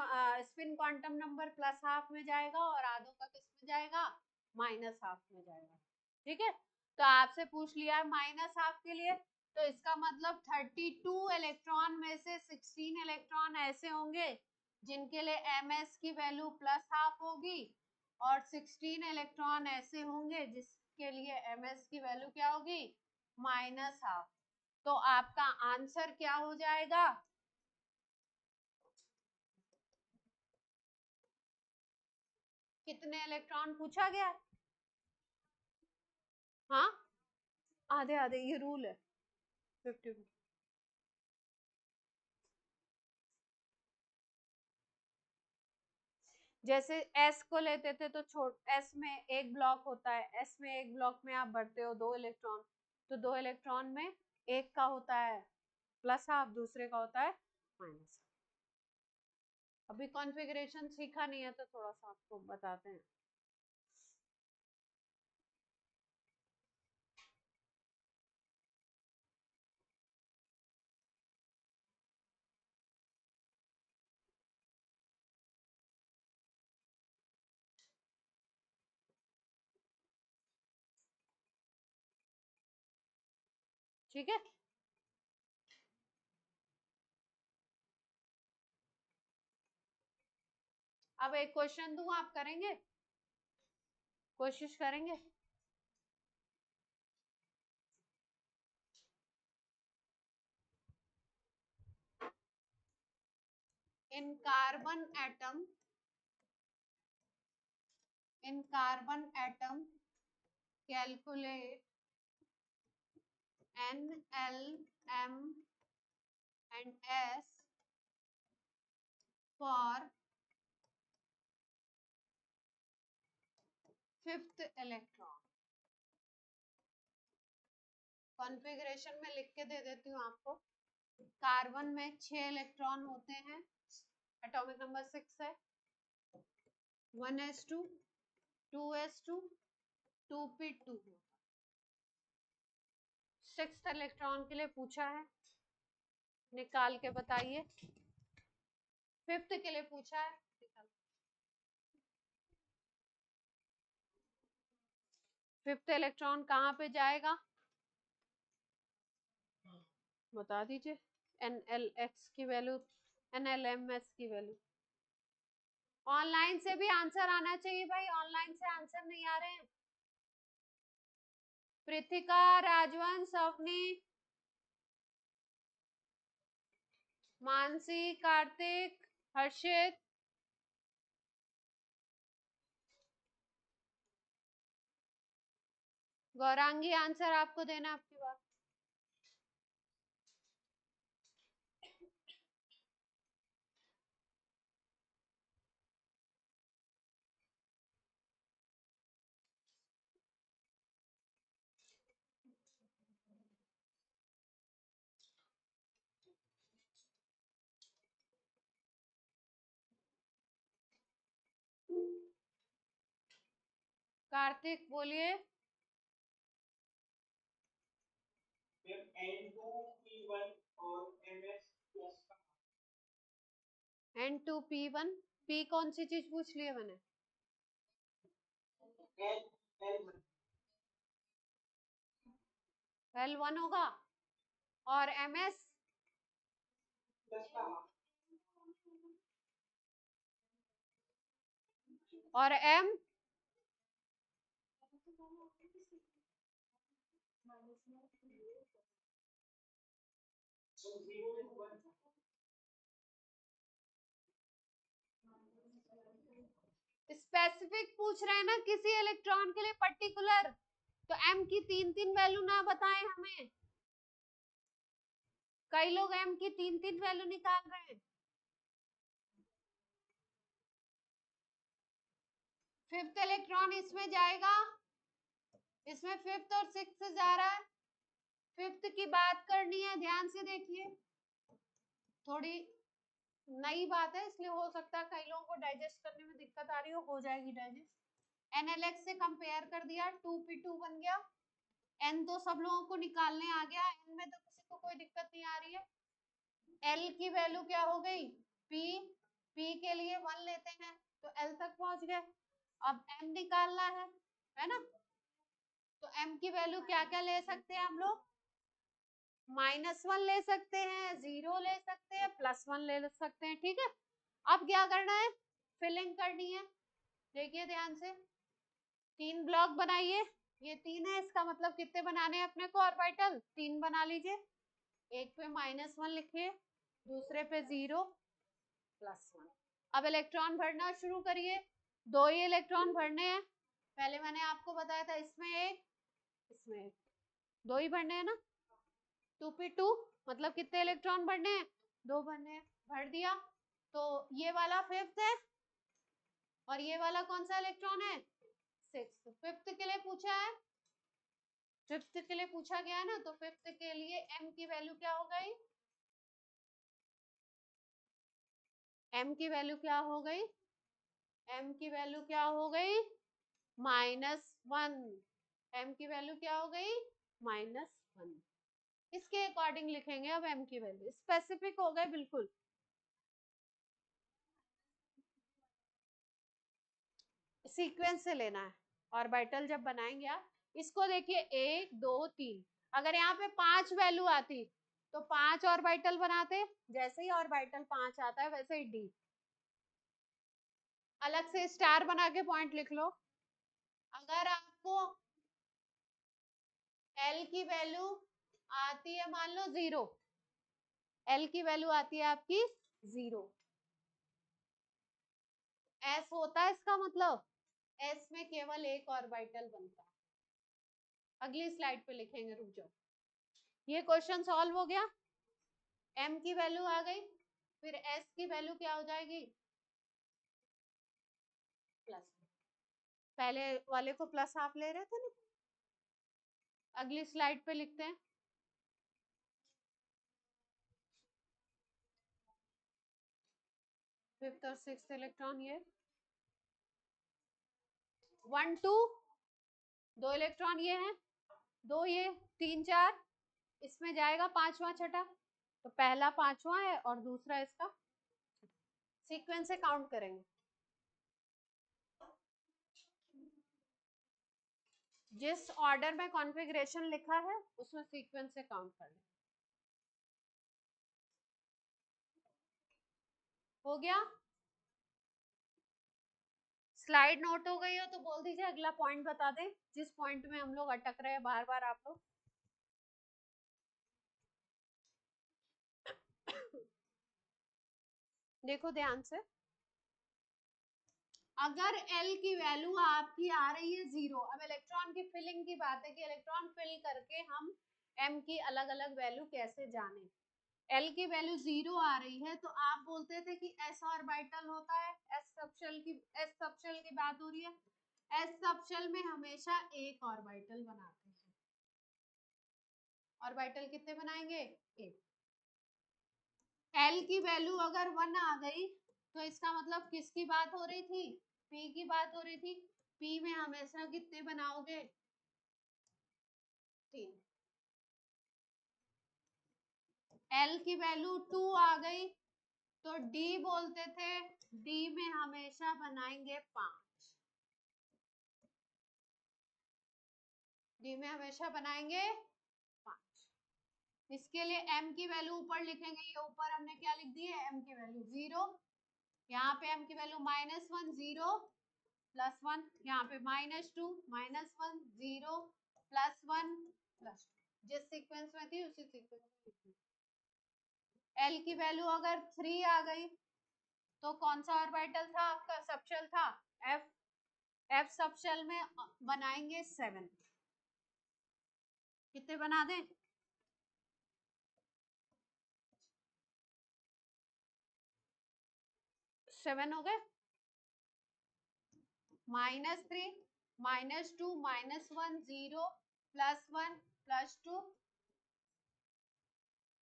Speaker 1: स्पिन क्वांटम नंबर +12 में जाएगा और आधों का किस में जाएगा, -12 में जाएगा। ठीक है, तो आपसे पूछ लिया है -12 के लिए, तो इसका मतलब 32 इलेक्ट्रॉन में से 16 इलेक्ट्रॉन ऐसे होंगे जिनके लिए ms की वैल्यू +12 होगी और 16 इलेक्ट्रॉन ऐसे होंगे जिसके लिए ms की वैल्यू क्या होगी, -12। तो आपका आंसर क्या हो जाएगा, कितने इलेक्ट्रॉन पूछा गया, हाँ आधे आधे, ये रूल है 50। जैसे s को लेते थे तो s में एक ब्लॉक होता है, s में एक ब्लॉक में आप भरते हो 2 इलेक्ट्रॉन, तो 2 इलेक्ट्रॉन में एक का होता है +12, दूसरे का होता है -12। अभी कॉन्फ़िगरेशन सीखा नहीं है तो थोड़ा सा आपको बताते हैं। ठीक है, अब एक क्वेश्चन दूं, आप करेंगे, कोशिश करेंगे? इन carbon atom calculate N, L, M and S for fifth electron. Configuration में लिख के दे देती हूँ आपको। कार्बन में 6 इलेक्ट्रॉन होते हैं, एटॉमिक नंबर 6 है, 1s2, 2s2, 2p2। 6th electron के लिए पूछा है, निकाल के बताइए। 5th के लिए पूछा है, फिफ्थ इलेक्ट्रॉन कहाँ पे जाएगा, बता दीजिए। NLX की वैल्यू, NLMS की वैल्यू। ऑनलाइन से भी आंसर आना चाहिए भाई, ऑनलाइन से आंसर नहीं आ रहे हैं। पृथिका, राजवंश, अवनी, मानसी, कार्तिक, हर्षित, गौरांगी, आंसर आपको देना, आपकी बात। कार्तिक बोलिए। N2P1 और MS+। N2P1, P कौन सी चीज पूछ ली है मैंने? L1 होगा, और MS और M स्पेसिफिक पूछ रहे हैं ना किसी इलेक्ट्रॉन के लिए पर्टिकुलर, तो M की 3-3 वैल्यू ना बताएं हमें। कई लोग M की 3-3 वैल्यू निकाल रहे हैं। फिफ्थ इलेक्ट्रॉन इसमें जाएगा, इसमें फिफ्थ और सिक्स्थ जा रहा है। फिफ्थ की बात करनी है, ध्यान से देखिए, थोड़ी नई बात है इसलिए हो सकता है कई लोगों को डाइजेस्ट करने में दिक्कत आ रही हो जाएगी डाइजेस्ट। NLX से कंपेयर कर दिया, 2p2 बन गया। N तो सब लोगों को निकालने आ गया, N में तो किसी को कोई दिक्कत नहीं आ रही है। L की वैल्यू क्या हो गई, P के लिए 1 लेते हैं तो L तक पहुंच गए। अब M निकालना है ना, तो M की वैल्यू क्या क्या ले सकते हैं हम लोग, -1 ले सकते हैं, 0 ले सकते हैं, +1 ले सकते हैं, ठीक है। अब क्या करना है, फिलिंग करनी है। देखिए ध्यान से, 3 ब्लॉक बनाइए, ये 3 है, इसका मतलब कितने बनाने हैं अपने को ऑर्बिटल, 3 बना लीजिए। एक पे -1 लिखिए, दूसरे पे 0, +1। अब इलेक्ट्रॉन भरना शुरू करिए, 2 ही इलेक्ट्रॉन भरने हैं, पहले मैंने आपको बताया था, इसमें एक, इसमें एक, 2 ही भरने हैं ना। 2p2 मतलब कितने इलेक्ट्रॉन भरने हैं, 2 भरने हैं, भर दिया। तो ये वाला फिफ्थ है और ये वाला कौन सा इलेक्ट्रॉन है, सिक्स्थ। फिफ्थ के लिए पूछा है, फिफ्थ के लिए पूछा गया है ना, तो फिफ्थ के लिए M की वैल्यू क्या हो गई, M की वैल्यू क्या हो गई, M की वैल्यू क्या हो गई, -1। M की वैल्यू क्या हो गई, -1। इसके अकॉर्डिंग लिखेंगे अब M की वैल्यू, स्पेसिफिक हो गए बिल्कुल। सीक्वेंस से लेना है, ऑर्बिटल जब बनाएंगे आप, इसको देखिए 1 2 3, अगर यहाँ पे 5 वैल्यू आती तो 5 ऑर्बिटल बनाते, जैसे ही ऑर्बिटल 5 आता है वैसे ही D। अलग से स्टार बना के पॉइंट लिख लो। अगर आपको एल की वैल्यू आती है, मान लो 0, एल की वैल्यू आती है आपकी 0, एस होता है इसका मतलब एस में केवल एक ऑर्बिटल बनता है। अगली स्लाइड पे लिखेंगे, रुक जाओ। ये क्वेश्चन सॉल्व हो गया, एम की वैल्यू आ गई, फिर एस की वैल्यू क्या हो जाएगी, प्लस। पहले वाले को प्लस हाफ ले रहे थे ना। अगली स्लाइड पे लिखते हैं, फिफ्थ और सिक्स्थ इलेक्ट्रॉन, ये 1 2, 2 इलेक्ट्रॉन ये हैं, 2 ये, 3 4, इसमें जाएगा पांचवा छठा, तो पहला पांचवा है और दूसरा इसका, सीक्वेंस से काउंट करेंगे। जिस ऑर्डर में कॉन्फ़िगरेशन लिखा है उसमें सीक्वेंस से काउंट कर लें। हो गया? स्लाइड नोट हो गई हो तो बोल दीजिए, अगला पॉइंट बता दें जिस पॉइंट में हम लोग अटक रहे हैं बार बार आप लोग। देखो ध्यान से, अगर L की वैल्यू आपकी आ रही है 0, अब इलेक्ट्रॉन की फिलिंग की बात है कि इलेक्ट्रॉन फिल करके हम M की अलग अलग वैल्यू कैसे जाने। L की वैल्यू 0 आ रही है तो आप बोलते थे कि s ऑर्बिटल होता है, s सबशेल की बात हो रही है, s सबशेल में हमेशा एक ऑर्बिटल बनाते हैं। ऑर्बिटल कितने बनाएंगे? एक। L की वैल्यू अगर 1 आ गई तो इसका मतलब किसकी बात हो रही थी? P की बात हो रही थी। P में हमेशा कितने बनाओगे? 3। L की वैल्यू 2 आ गई तो D बोलते थे, D में हमेशा बनाएंगे 5। D में हमेशा बनाएंगे 5। इसके लिए M की वैल्यू ऊपर लिखेंगे, ये ऊपर हमने क्या लिख दी है, M की वैल्यू 0, यहाँ पे M की वैल्यू -1 0 +1, यहाँ पे -2 -1 0 +1 +2, जिस सीक्वेंस में थी उसी सीक्वेंस में। L की वैल्यू अगर 3 आ गई तो कौन सा ऑर्बिटल था आपका? सबशेल था F। F सबशेल में बनाएंगे 7। कितने बना दें? 7 हो गए। -3 -2 -1 0 +1 +2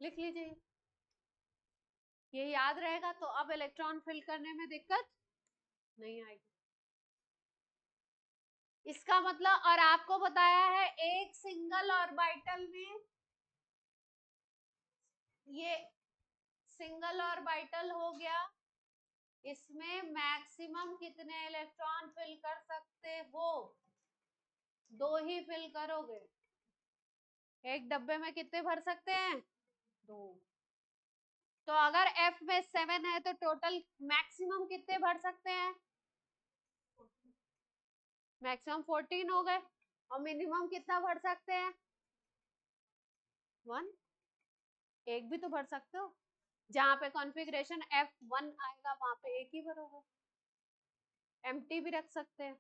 Speaker 1: लिख लीजिए। ये याद रहेगा तो अब इलेक्ट्रॉन फिल करने में दिक्कत नहीं आएगी। इसका मतलब, और आपको बताया है एक सिंगल ऑर्बिटल में, ये सिंगल ऑर्बिटल हो गया, इसमें मैक्सिमम कितने इलेक्ट्रॉन फिल कर सकते हो? 2 ही फिल करोगे। एक डब्बे में कितने भर सकते हैं? 2। तो अगर F में 7 है तो टोटल मैक्सिमम कितने भर सकते हैं? मैक्सिमम 14 हो गए। और मिनिमम कितना भर सकते हैं? 1। एक भी तो भर सकते हो, जहां पे कॉन्फ़िगरेशन F1 आएगा वहां पे एक ही भरोगे, एम्प्टी भी रख सकते हैं।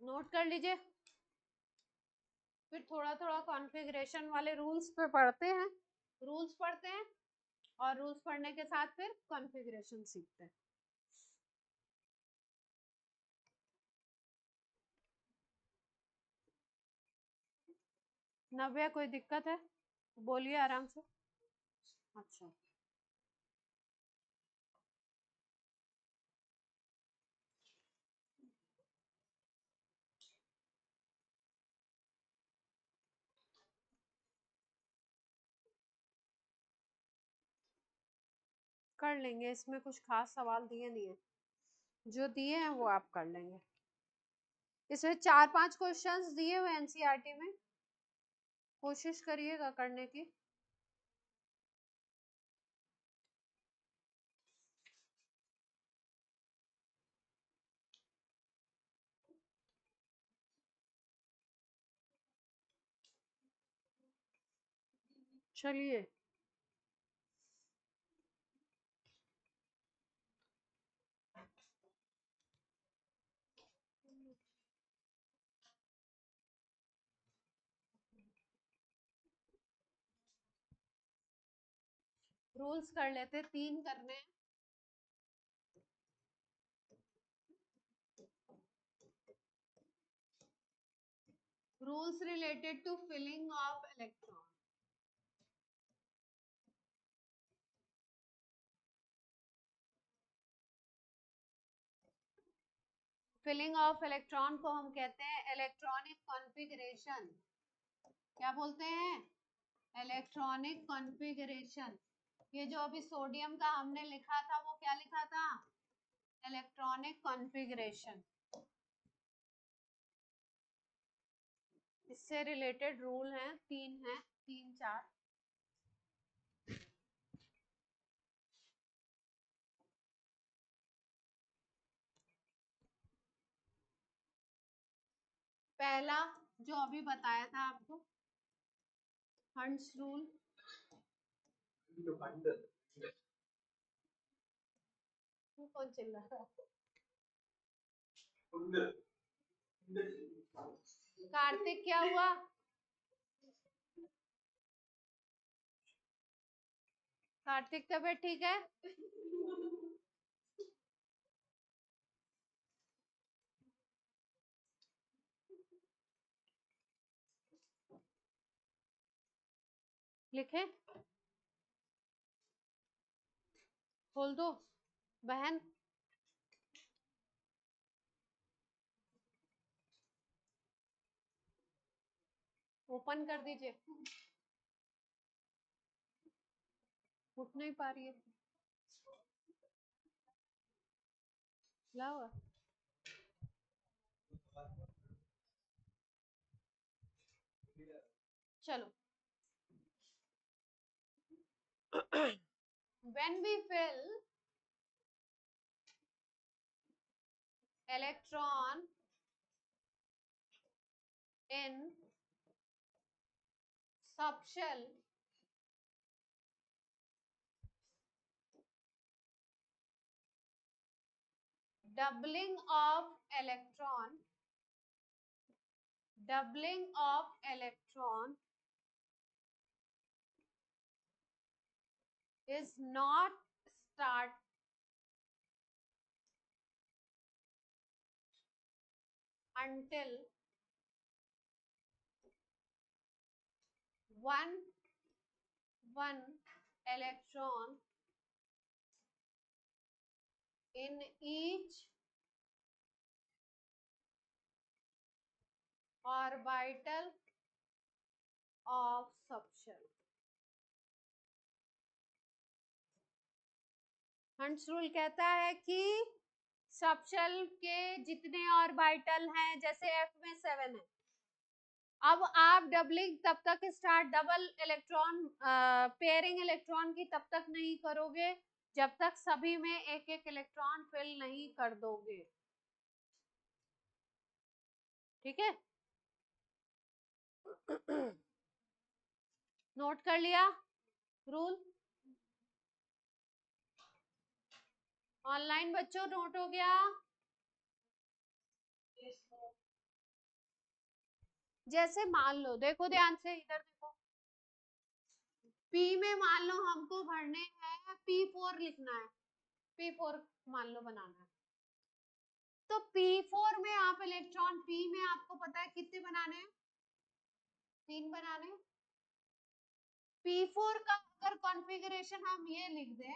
Speaker 1: नोट कर लीजिए, फिर थोड़ा थोड़ा कॉन्फ़िगरेशन वाले रूल्स पे पढ़ते हैं, रूल्स पढ़ते हैं और रूल्स पढ़ने के साथ फिर कॉन्फ़िगरेशन सीखते हैं। नव्या, कोई दिक्कत है? बोलिए आराम से। अच्छा, कर लेंगे, इसमें कुछ खास सवाल दिए नहीं है, जो दिए हैं वो आप कर लेंगे। इसमें 4-5 क्वेश्चंस दिए हुए एनसीईआरटी में, कोशिश करिएगा करने की। चलिए रूल्स कर लेते, 3 करने हैं। Rules related to filling of electron. Filling of electron को हम कहते हैं इलेक्ट्रॉनिक कॉन्फ़िगरेशन। क्या बोलते हैं? Electronic configuration. ये जो अभी सोडियम का हमने लिखा था वो क्या लिखा था? Electronic configuration. इससे रिलेटेड रूल हैं, 3 4। पहला जो अभी बताया था आपको, हंट्स रूल। कौन चिल्ला रहा है? कार्तिक क्या हुआ? कार्तिक तबीयत ठीक है? लिखे? खोल दो बहन। ओपन कर दीजिए। उठ नहीं पा रही है। लाओ। चलो when we fill electron in subshell, doubling of electron is not start until one electron in each orbital of subshell। Hunts rule कहता है कि सबशेल के जितने ऑर्बिटल हैं, जैसे एफ में 7 है, अब आप डबलिंग तब तक start, double electron pairing electron की तब तक नहीं करोगे जब तक सभी में एक एक इलेक्ट्रॉन फिल नहीं कर दोगे। ठीक है? नोट कर लिया रूल? ऑनलाइन बच्चों नोट हो गया? जैसे मान लो, देखो ध्यान से, इधर देखो, पी में मान लो हमको भरने हैं P4 लिखना है, P4 मान लो बनाना है, तो P4 में आप इलेक्ट्रॉन, P में आपको पता है कितने बनाने हैं? 3 बनाने हैं। P4 का अगर कॉन्फ़िगरेशन हम ये लिख दें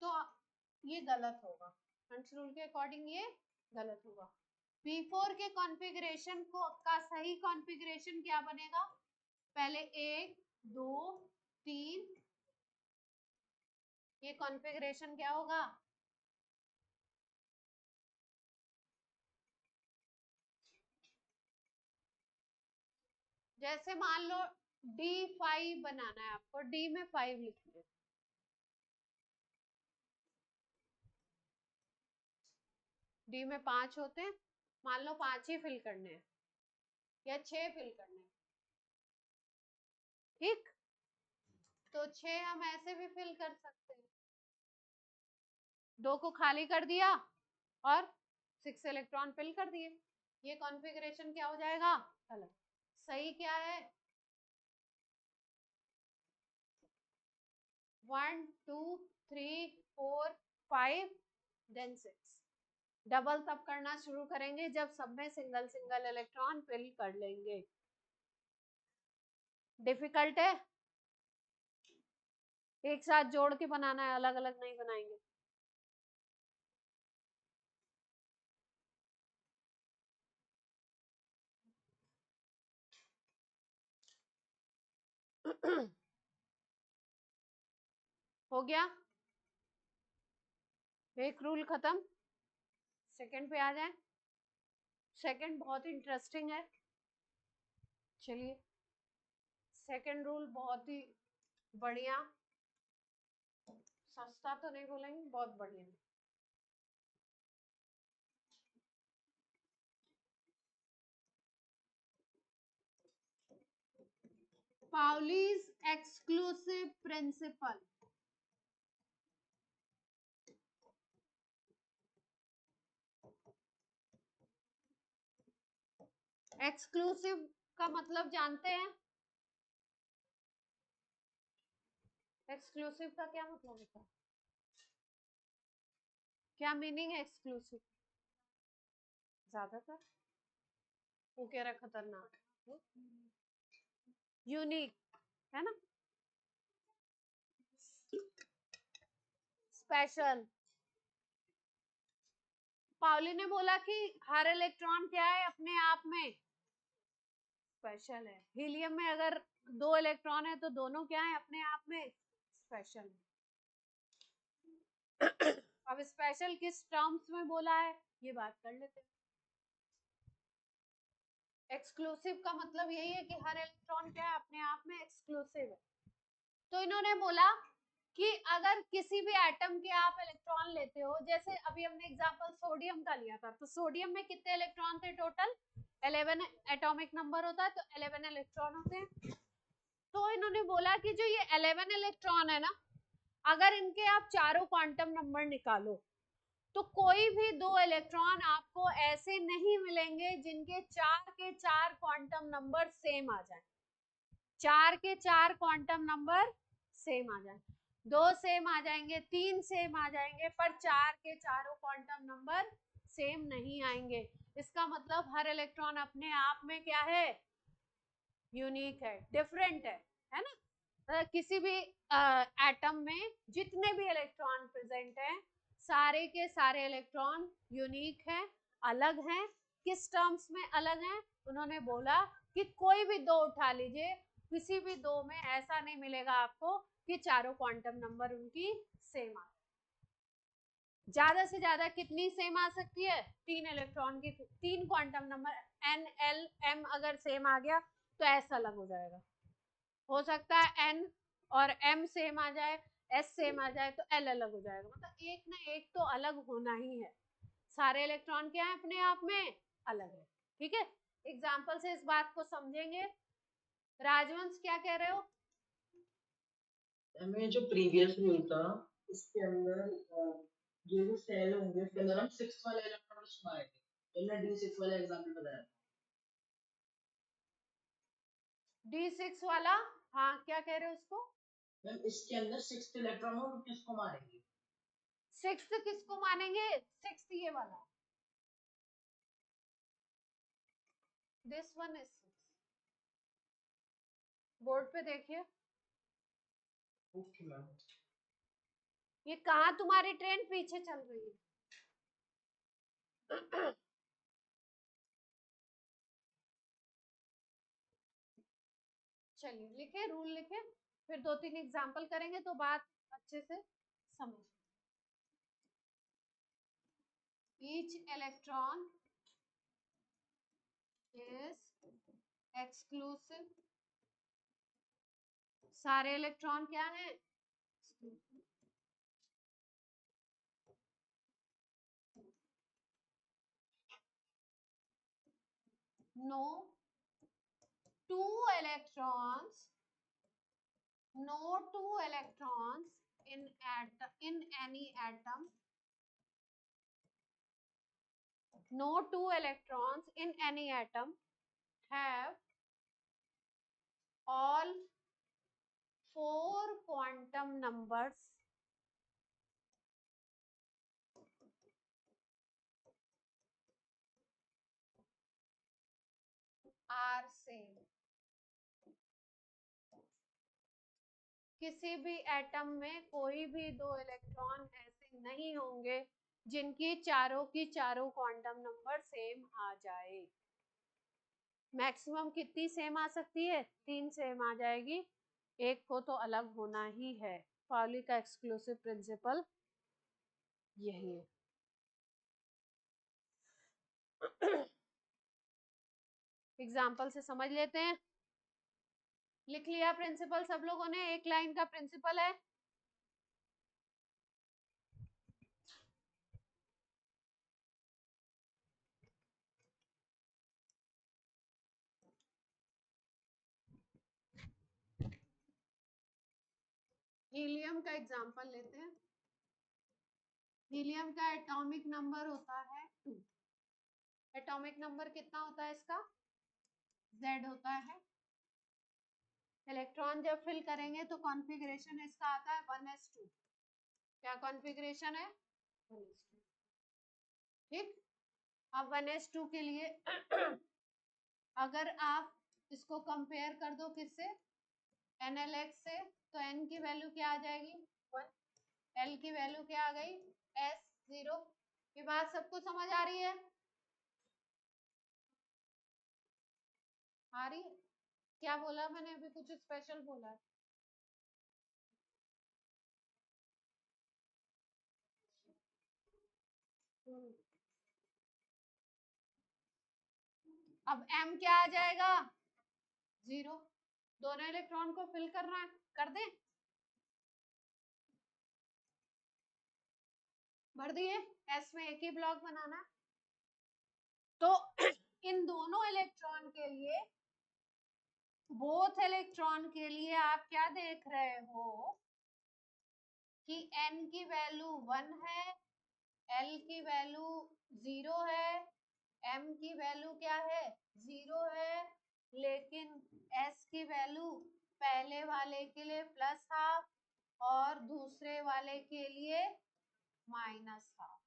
Speaker 1: तो ये गलत होगा, हंट्स रूल के अकॉर्डिंग ये गलत होगा। P4 के कॉन्फ़िगरेशन को का सही कॉन्फ़िगरेशन क्या बनेगा? पहले 1 2 3, ये कॉन्फ़िगरेशन क्या होगा? जैसे मान लो D5 बनाना है आपको, D में 5 लिखिए, D में 5 होते हैं, मान लो 5 ही फिल करने हैं या 6 फिल करने हैं। ठीक? तो 6 हम ऐसे भी फिल कर सकते हैं, 2 को खाली कर दिया और 6 इलेक्ट्रॉन फिल कर दिए। ये कॉन्फ़िगरेशन क्या हो जाएगा? अलग। सही क्या है? 1 2 3 4 5 देन 6। डबल तब करना शुरू करेंगे जब सब में सिंगल सिंगल इलेक्ट्रॉन फिल कर लेंगे। डिफिकल्ट है? एक साथ जोड़ के बनाना है, अलग अलग नहीं बनाएंगे। हो गया? एक रूल खत्म। सेकंड पे आ जाए। सेकंड बहुत इंटरेस्टिंग है। चलिए, सेकंड रूल बहुत ही बढ़िया, सस्ता तो नहीं बोलेंगे, बहुत बढ़िया। Pauli's exclusive principal. एक्सक्लूसिव का मतलब जानते हैं? एक्सक्लूसिव का क्या मतलब होता है? क्या मीनिंग है एक्सक्लूसिव? ज्यादातर वो कह रहा खतरनाक, यूनिक है ना, स्पेशल। पाउली ने बोला कि हर इलेक्ट्रॉन क्या है अपने आप में स्पेशल है। हीलियम में अगर 2 इलेक्ट्रॉन है तो दोनों क्या है अपने आप में स्पेशल है। अब स्पेशल किस टर्म्स में बोला है ये बात कर लेते हैं। एक्सक्लूसिव का मतलब यही है कि हर इलेक्ट्रॉन क्या है अपने आप में एक्सक्लूसिव है। तो इन्होंने बोला कि अगर किसी भी एटम के आप इलेक्ट्रॉन लेते हो, जैसे अभी हमने एग्जांपल सोडियम का लिया था, तो सोडियम में कितने इलेक्ट्रॉन थे टोटल? 11 एटॉमिक नंबर होता है, तो 11 इलेक्ट्रॉन होते हैं। तो इन्होंने बोला कि जो ये 11 इलेक्ट्रॉन है ना, अगर इनके आप चारों क्वांटम नंबर निकालो तो कोई भी 2 इलेक्ट्रॉन आपको ऐसे नहीं मिलेंगे जिनके 4 के 4 क्वांटम नंबर सेम आ जाए। 4 के 4 क्वांटम नंबर सेम आ जाए, 2 सेम आ जाएंगे, 3 सेम आ जाएंगे, पर 4 के चारों क्वांटम नंबर सेम नहीं आएंगे। इसका मतलब हर इलेक्ट्रॉन अपने आप में क्या है? यूनिक है, डिफरेंट है ना। किसी भी एटम में जितने भी इलेक्ट्रॉन प्रेजेंट हैं, सारे के सारे इलेक्ट्रॉन यूनिक हैं, अलग हैं। किस टर्म्स में अलग हैं? उन्होंने बोला कि कोई भी 2 उठा लीजिए, किसी भी 2 में ऐसा नहीं मिलेगा आपको कि चारों क्वांटम नंबर उनकी सेम आ। ज्यादा से ज्यादा कितनी सेम आ सकती है? 3 इलेक्ट्रॉन की 3 quantum number n l m अगर सेम आ गया तो ऐसा अलग हो जाएगा। हो सकता है एन और एम सेम आ जाए, एस सेम आ जाए, तो एल अलग हो जाएगा। मतलब एक ना एक तो अलग होना ही है। सारे इलेक्ट्रॉन क्या है अपने आप में अलग है। ठीक है, एग्जाम्पल से इस बात को समझेंगे। राजवंश क्या कह रहे हो?
Speaker 2: हमें जो प्रीवियस रूल था उसके अंदर जो भी सेल होंगे उसके अंदर हम 6 वाला इलेक्ट्रॉन घुमाएंगे। इन्होंने D6 वाला एग्जांपल बताया।
Speaker 1: D6 वाला? हाँ, क्या कह रहे हो उसको?
Speaker 2: मैम इसके अंदर 6th इलेक्ट्रॉन हो किसको मारेंगे?
Speaker 1: 6 किसको मानेंगे? 6 ये वाला, दिस वन इज 6। बोर्ड पे देखिए।
Speaker 2: Okay ma'am.
Speaker 1: ये कहा तुम्हारी ट्रेन पीछे चल रही है? चलिए लिखे, रूल लिखे, फिर 2-3 एग्जाम्पल करेंगे तो बात अच्छे से समझ। Each electron is exclusive. सारे इलेक्ट्रॉन क्या है? No 2 electrons no two electrons in any atom, no two electrons in any atom have all four quantum numbers are same. किसी भी एटम में कोई भी दो इलेक्ट्रॉन ऐसे नहीं होंगे जिनकी चारों की चारों क्वांटम नंबर सेम आ जाए। मैक्सिमम कितनी सेम आ सकती है? 3 सेम आ जाएगी, एक को तो अलग होना ही है। पाउली का एक्सक्लूसिव प्रिंसिपल यही है। एग्जाम्पल से समझ लेते हैं। लिख लिया प्रिंसिपल सब लोगों ने? एक लाइन का प्रिंसिपल है। हीलियम का एग्जाम्पल लेते हैं। हीलियम का एटॉमिक नंबर होता है 2। एटॉमिक नंबर कितना होता है इसका? Z होता है। इलेक्ट्रॉन जब फिल करेंगे तो कॉन्फ़िगरेशन इसका आता है 1s2। क्या कॉन्फ़िगरेशन है? 1s2। ठीक। अब 1s2 के लिए अगर आप इसको कंपेयर कर दो किससे? NLX से, तो N की वैल्यू क्या आ जाएगी? 1। L की वैल्यू क्या आ गई? S0। ये बात सबको समझ आ रही है? आ रही है? क्या बोला मैंने अभी? कुछ स्पेशल बोला है? अब M क्या आ जाएगा? 0। दोनों इलेक्ट्रॉन को फिल करना है, कर दें? भर दिए। S में एक ही ब्लॉक बनाना है। तो इन दोनों इलेक्ट्रॉन के लिए, बोथ इलेक्ट्रॉन के लिए आप क्या देख रहे हो कि N की वैल्यू 1 है, L की वैल्यू 0 है, M की वैल्यू क्या है? 0 है, लेकिन S की वैल्यू पहले वाले के लिए +½ और दूसरे वाले के लिए -½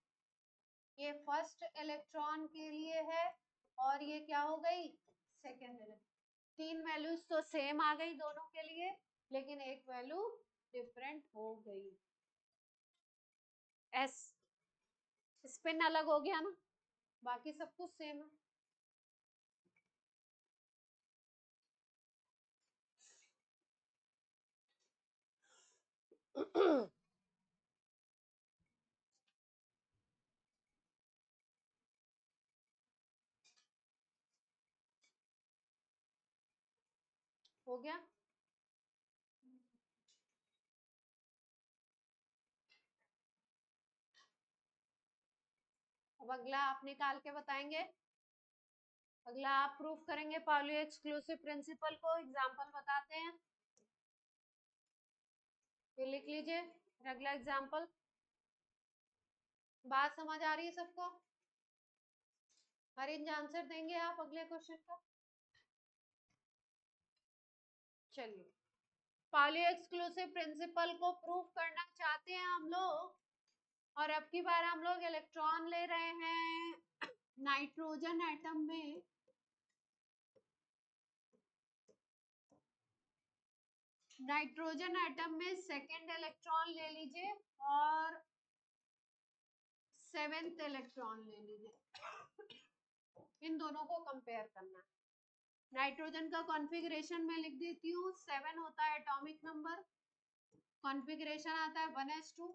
Speaker 1: ये फर्स्ट इलेक्ट्रॉन के लिए है और ये क्या हो गई? Second electron. 3 वैल्यूज तो सेम आ गई दोनों के लिए, लेकिन एक वैल्यू डिफरेंट हो गई। एस स्पिन अलग हो गया ना, बाकी सब कुछ सेम है। हो गया। अब अगला आप निकाल के बताएंगे। अगला आप प्रूफ करेंगे पाउली एक्सक्लूसिव प्रिंसिपल को। एग्जांपल बताते हैं, ये लिख लीजिए अगला एग्जांपल। बात समझ आ रही है सबको? हर इंच आंसर देंगे आप अगले क्वेश्चन का? चलिए, पाउली एक्सक्लूसिव प्रिंसिपल को प्रूफ करना चाहते हैं हम लोग, और अब की बार हम लोग इलेक्ट्रॉन ले रहे हैं नाइट्रोजन एटम में। नाइट्रोजन एटम में सेकेंड इलेक्ट्रॉन ले लीजिए और 7th इलेक्ट्रॉन ले लीजिए। इन दोनों को कंपेयर करना है। नाइट्रोजन का कॉन्फ़िगरेशन मैं लिख देती हूँ। 7 होता है एटॉमिक नंबर, कॉन्फ़िगरेशन आता है 1s2,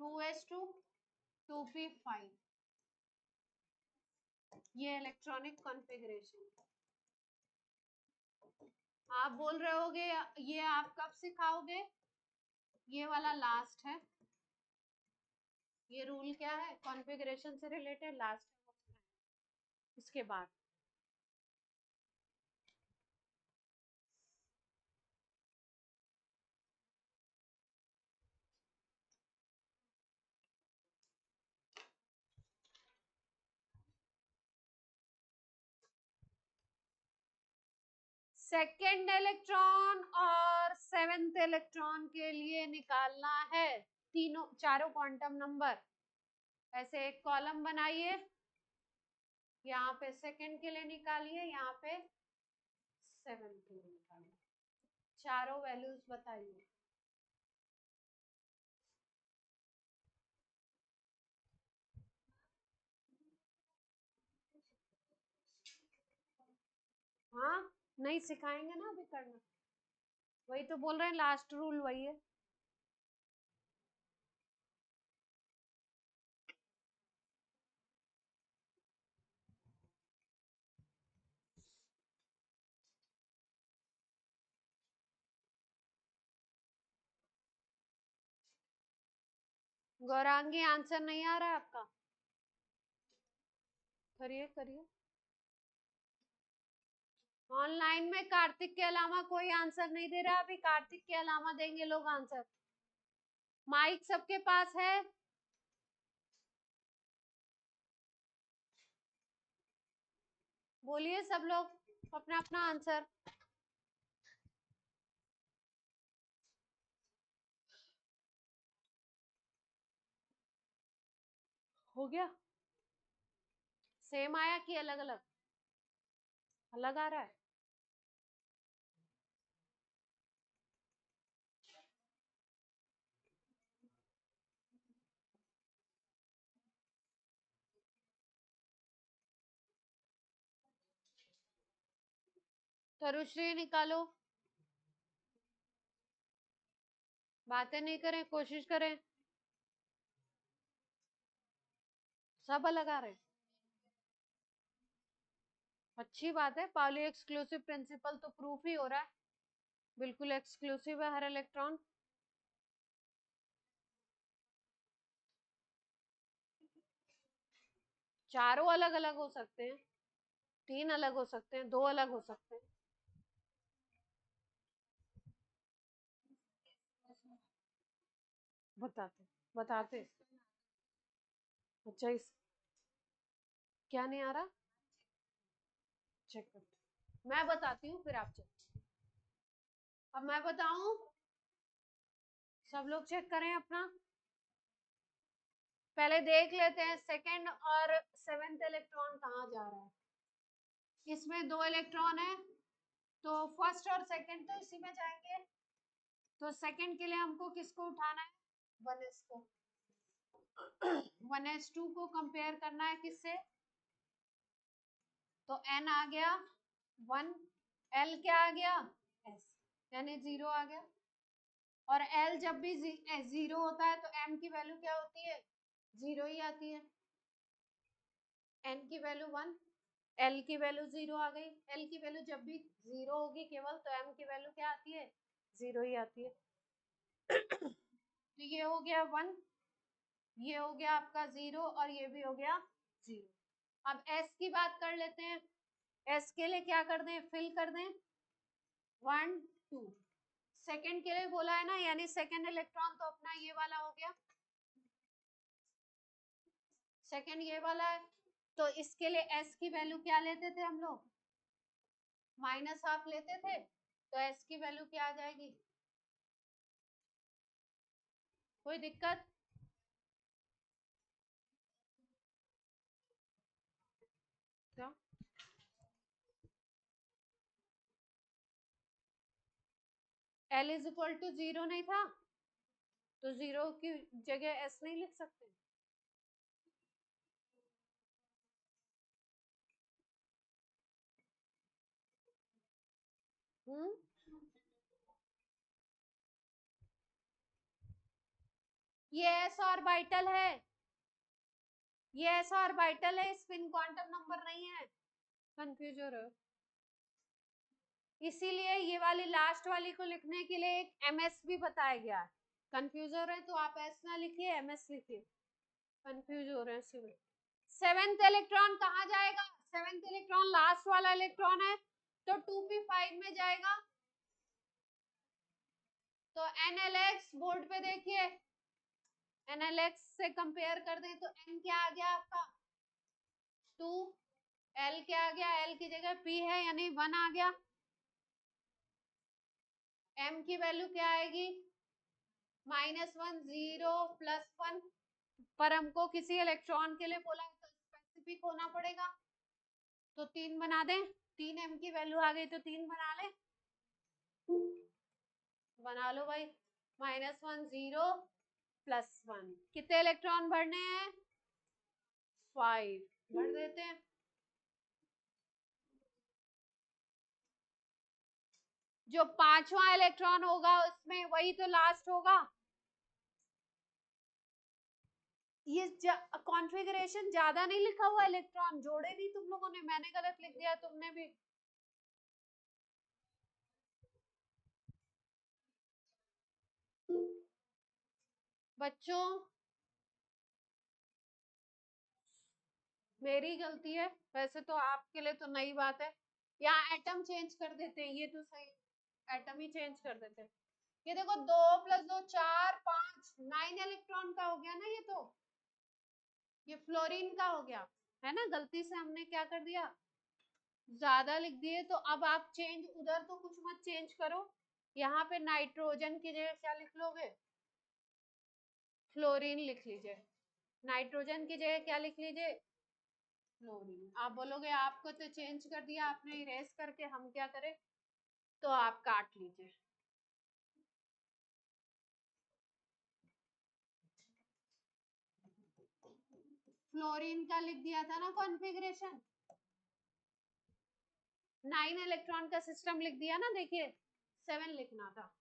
Speaker 1: 2s2, 2p5। ये इलेक्ट्रॉनिक कॉन्फ़िगरेशन। आप बोल रहे होगे ये आप कब सिखाओगे? ये वाला लास्ट है। ये रूल क्या है? कॉन्फ़िगरेशन से रिलेटेड लास्ट है, इसके बाद। सेकेंड इलेक्ट्रॉन और सेवेंथ इलेक्ट्रॉन के लिए निकालना है तीनों चारों क्वांटम नंबर। ऐसे एक कॉलम बनाइए, यहाँ पे सेकेंड के लिए निकालिए, यहाँ पे सेवेंथ के लिए निकालिए, चारों वैल्यूज बताइए। हाँ, नहीं सिखाएंगे ना अभी करना, वही तो बोल रहे हैं, लास्ट रूल वही है। गौरांगी आंसर नहीं आ रहा है आपका? करिए करिए। ऑनलाइन में कार्तिक के अलावा कोई आंसर नहीं दे रहा, अभी कार्तिक के अलावा देंगे लोग आंसर। माइक सबके पास है? बोलिए सब लोग अपना अपना आंसर। हो गया? सेम आया कि अलग अलग? अलग आ रहा है। तरुश्री निकालो, बातें नहीं करें, कोशिश करें। सब अलग आ रहे हैं, अच्छी बात है। पाउली एक्सक्लूसिव प्रिंसिपल तो प्रूफ ही हो रहा है, बिल्कुल एक्सक्लूसिव है हर इलेक्ट्रॉन। चारों अलग अलग हो सकते हैं, तीन अलग हो सकते हैं, दो अलग हो सकते हैं। बताते बताते। अच्छा, इस क्या नहीं आ रहा, चेक करते, मैं बताती हूँ फिर आप चेक। अब मैं बताऊं, सब लोग चेक करें अपना। पहले देख लेते हैं सेकेंड और सेवेंथ इलेक्ट्रॉन कहाँ जा रहा है। इसमें दो इलेक्ट्रॉन है, तो फर्स्ट और सेकेंड तो इसी में जाएंगे। तो सेकेंड के लिए हमको किसको उठाना है? 1s को। 1s2 को कंपेयर करना है किससे? तो n आ गया 1, l क्या आ गया? s, यानी 0 आ गया। और l जब भी 0 होता है तो m की वैल्यू क्या होती है? 0 ही आती है। n की वैल्यू 1, l की वैल्यू 0 आ गई। l की वैल्यू जब भी 0 होगी केवल, तो m की वैल्यू क्या आती है? 0 ही आती है। तो ये हो गया 1, ये हो गया आपका 0, और ये भी हो गया 0। अब s की बात कर लेते हैं। s के लिए क्या कर दें? फिल कर दें 1 2। सेकेंड के लिए बोला है ना, यानी सेकेंड इलेक्ट्रॉन तो अपना ये वाला हो गया, सेकेंड ये वाला है। तो इसके लिए s की वैल्यू क्या लेते थे हम लोग? -½ लेते थे। तो s की वैल्यू क्या आ जाएगी? कोई दिक्कत? क्या? l इज इक्वल टू 0 नहीं था, तो 0 की जगह s नहीं लिख सकते? हम्म, ये s ऑर्बिटल है, ये s ऑर्बिटल है, स्पिन क्वांटम नंबर नहीं है। कंफ्यूज हो रहे हो? इसीलिए ये वाली लास्ट वाली को लिखने के लिए एक ms भी बताया गया है। कंफ्यूज हो रहे हैं तो आप s ना लिखिए, ms लिखिए। कंफ्यूज हो रहे हैं सिर्फ। सेवेंथ इलेक्ट्रॉन कहाँ जाएगा? सेवेंथ इलेक्ट्रॉन लास्ट वाला इलेक्ट्रॉन है, तो 2p5 में जाएगा। तो NLX बोर्ड पे देखिए, NLX से कंपेयर कर दें तो n क्या आ गया आपका? 2, l क्या आ गया? l की जगह p है, यानी 1 आ गया। m की वैल्यू क्या आएगी, -1 0 +1, पर हमको किसी इलेक्ट्रॉन के लिए बोला है तो स्पेसिफिक होना पड़ेगा, तो 3 बना दें, 3 m की वैल्यू आ गई तो 3 बना ले, बना लो भाई। -1 0 +1, कितने इलेक्ट्रॉन भरने हैं, 5 भर देते हैं। जो 5वां इलेक्ट्रॉन होगा उसमें वही तो लास्ट होगा। ये कॉन्फ़िगरेशन ज्यादा नहीं लिखा हुआ, इलेक्ट्रॉन जोड़े नहीं तुम लोगों ने, मैंने गलत लिख दिया, तुमने भी। बच्चों मेरी गलती है, वैसे तो आपके लिए तो नई बात है, यहाँ एटम चेंज कर देते हैं, ये तो सही, एटम ही चेंज कर देते हैं। ये देखो 2 + 2 4 5 9 इलेक्ट्रॉन का हो गया ना, ये तो ये फ्लोरीन का हो गया है ना, गलती से हमने क्या कर दिया, ज्यादा लिख दिए। तो अब आप चेंज, उधर तो कुछ मत चेंज करो, यहाँ पे नाइट्रोजन की जगह क्या लिख लोगे, फ्लोरीन लिख लीजिए, नाइट्रोजन की जगह क्या लिख लीजिए, फ्लोरीन। आप बोलोगे आपको तो चेंज कर दिया आपने इरेज करके, हम क्या करें, तो आप काट लीजिए। फ्लोरीन का लिख दिया था ना कॉन्फ़िगरेशन, 9 इलेक्ट्रॉन का सिस्टम लिख दिया ना, देखिए 7 लिखना था।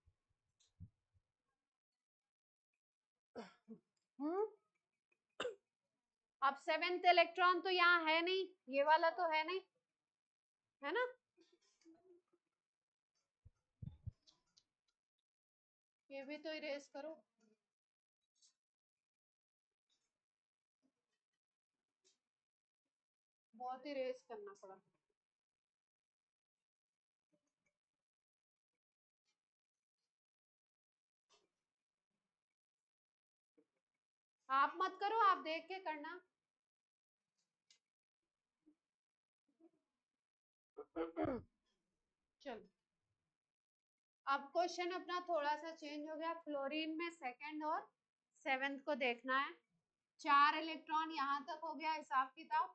Speaker 1: अब 7th इलेक्ट्रॉन तो यहाँ है नहीं, ये वाला तो है नहीं, है ना, ये भी तो इरेज करो। बहुत इरेज करना पड़ा। आप मत करो, आप देख के करना। चलो अब क्वेश्चन अपना थोड़ा सा चेंज हो गया, फ्लोरीन में 2nd और 7th को देखना है। 4 इलेक्ट्रॉन यहाँ तक हो गया हिसाब किताब,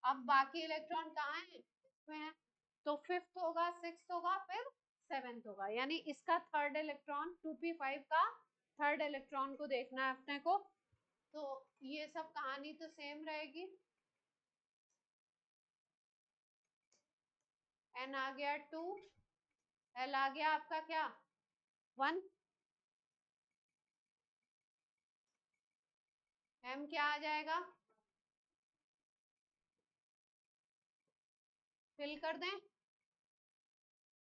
Speaker 1: अब बाकी इलेक्ट्रॉन कहाँ है, इसमें है, तो 5th होगा, 6th होगा, फिर 7th होगा, यानी इसका 3rd इलेक्ट्रॉन 2p5 का 3rd इलेक्ट्रॉन को देखना है अपने को। तो ये सब कहानी तो सेम रहेगी, n आ गया 2, l आ गया आपका क्या 1, m क्या आ जाएगा, फिल कर दें,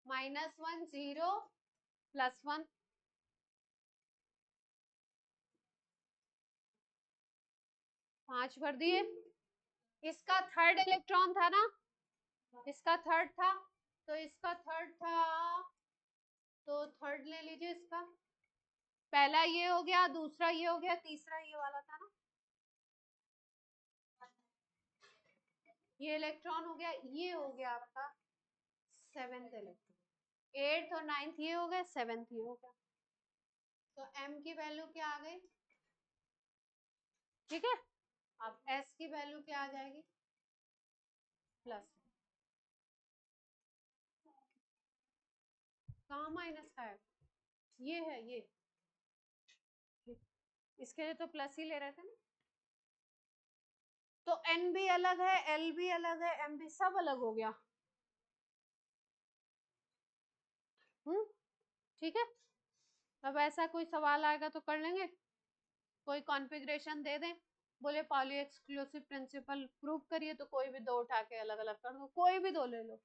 Speaker 1: -1 0 +1, 5 भर दिए। इसका 3rd इलेक्ट्रॉन था ना, इसका 3rd था, तो इसका 3rd था, तो 3rd ले लीजिए इसका, पहला ये हो गया, दूसरा ये हो गया, तीसरा ये वाला था ना, ये इलेक्ट्रॉन हो गया, ये हो गया आपका 7th इलेक्ट्रॉन, 8th और 9th ये हो गए, 7th ये हो गया, तो m की वैल्यू क्या आ गई, ठीक है। अब s की वैल्यू क्या आ जाएगी, प्लस, कहाँ माइनस का है, ये है ये, इसके लिए तो प्लस ही ले रहे थे ना, तो n भी अलग है, l भी अलग है, m भी, सब अलग हो गया, ठीक है। अब ऐसा कोई सवाल आएगा तो कर लेंगे, कोई कॉन्फ़िगरेशन दे दें, बोले पॉली एक्सक्लूसिव प्रिंसिपल प्रूव करिए, तो कोई भी दो उठा के अलग अलग कर दो, कोई भी दो ले लो,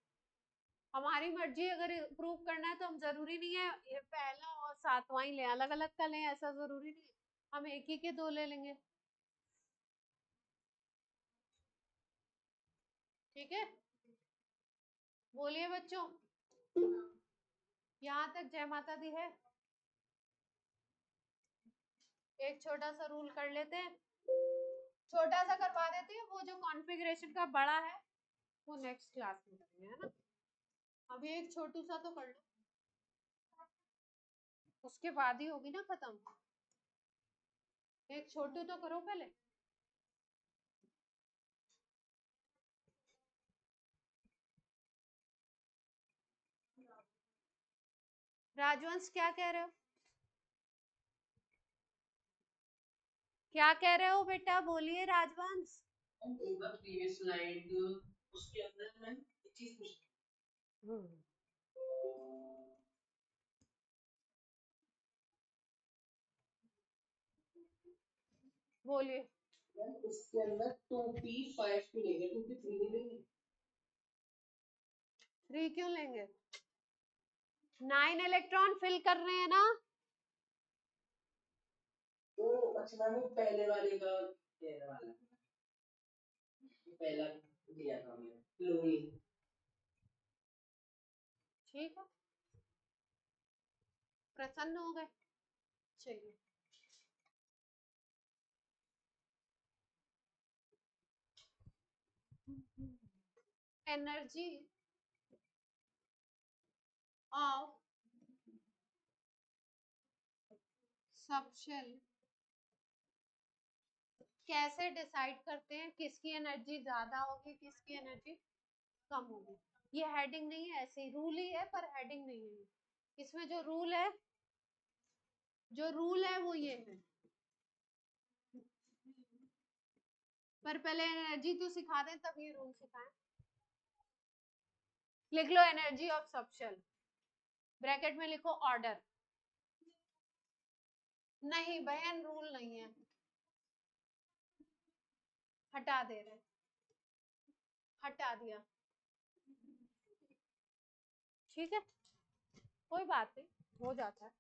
Speaker 1: हमारी मर्जी, अगर प्रूव करना है तो हम, जरूरी नहीं है ये पहला और 7वां ही लें, अलग अलग का लें, ऐसा जरूरी नहीं है, हम एक ही के दो ले लेंगे, ठीक है। बोलिए बच्चों, यहाँ तक जय माता दी है। एक छोटा सा रूल कर लेते हैं, छोटा सा करवा देते हैं, वो जो कॉन्फ़िगरेशन का बड़ा है वो नेक्स्ट क्लास में करेंगे, है ना, अभी एक छोटू सा तो कर लो। उसके बाद ही होगी ना खत्म। एक छोटू तो करो पहले। राजवंश क्या कह रहे हो? क्या कह रहे हो बेटा, बोलिए राजवंश।
Speaker 2: प्रीवियस स्लाइड उसके अंदर मैं एक चीज पूछ
Speaker 1: बोलिए।
Speaker 2: उसके अंदर 2p5 लेंगे, 2p3 लेंगे।
Speaker 1: 3 क्यों लेंगे? 9 इलेक्ट्रॉन फिल कर रहे हैं ना।
Speaker 2: वो अच्छा मैम वो पहले वाले का कहने वाला है। पहला दिया था हमने लोही।
Speaker 1: ठीक है, प्रसन्न हो गए। चलिए, एनर्जी ऑफ सब शेल कैसे डिसाइड करते हैं किसकी एनर्जी ज्यादा होगी, किसकी एनर्जी कम होगी? ये हेडिंग नहीं है, ऐसे ही रूल ही है, पर हेडिंग नहीं है। इसमें जो रूल है, वो ये है। पर पहले एनर्जी तो सिखा दें तब ये रूल सिखाएं। लिख लो energy of subshell, bracket में लिखो ऑर्डर। नहीं बहन, रूल नहीं है, हटा दे रहे, हटा दिया। ठीक है, कोई बात नहीं, हो जाता है।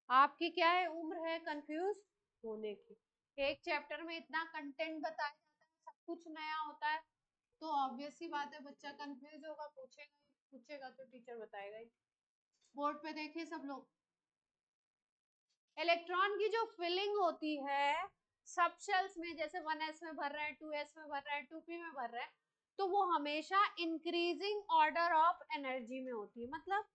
Speaker 1: आपकी क्या है, उम्र है कंफ्यूज होने की। एक चैप्टर में इतना कंटेंट बताया जाता है, सब कुछ नया होता है, तो ऑब्वियस सी बात है बच्चा कंफ्यूज होगा, पूछेगा तो टीचर बताएगा ही। बोर्ड पे देखिए सब लोग, इलेक्ट्रॉन की जो फिलिंग होती है सब शेल्स में, जैसे 1s में भर रहे हैं, 2s में भर रहे हैं, 2p में भर रहे हैं, तो वो हमेशा इंक्रीजिंग ऑर्डर ऑफ एनर्जी में होती है। मतलब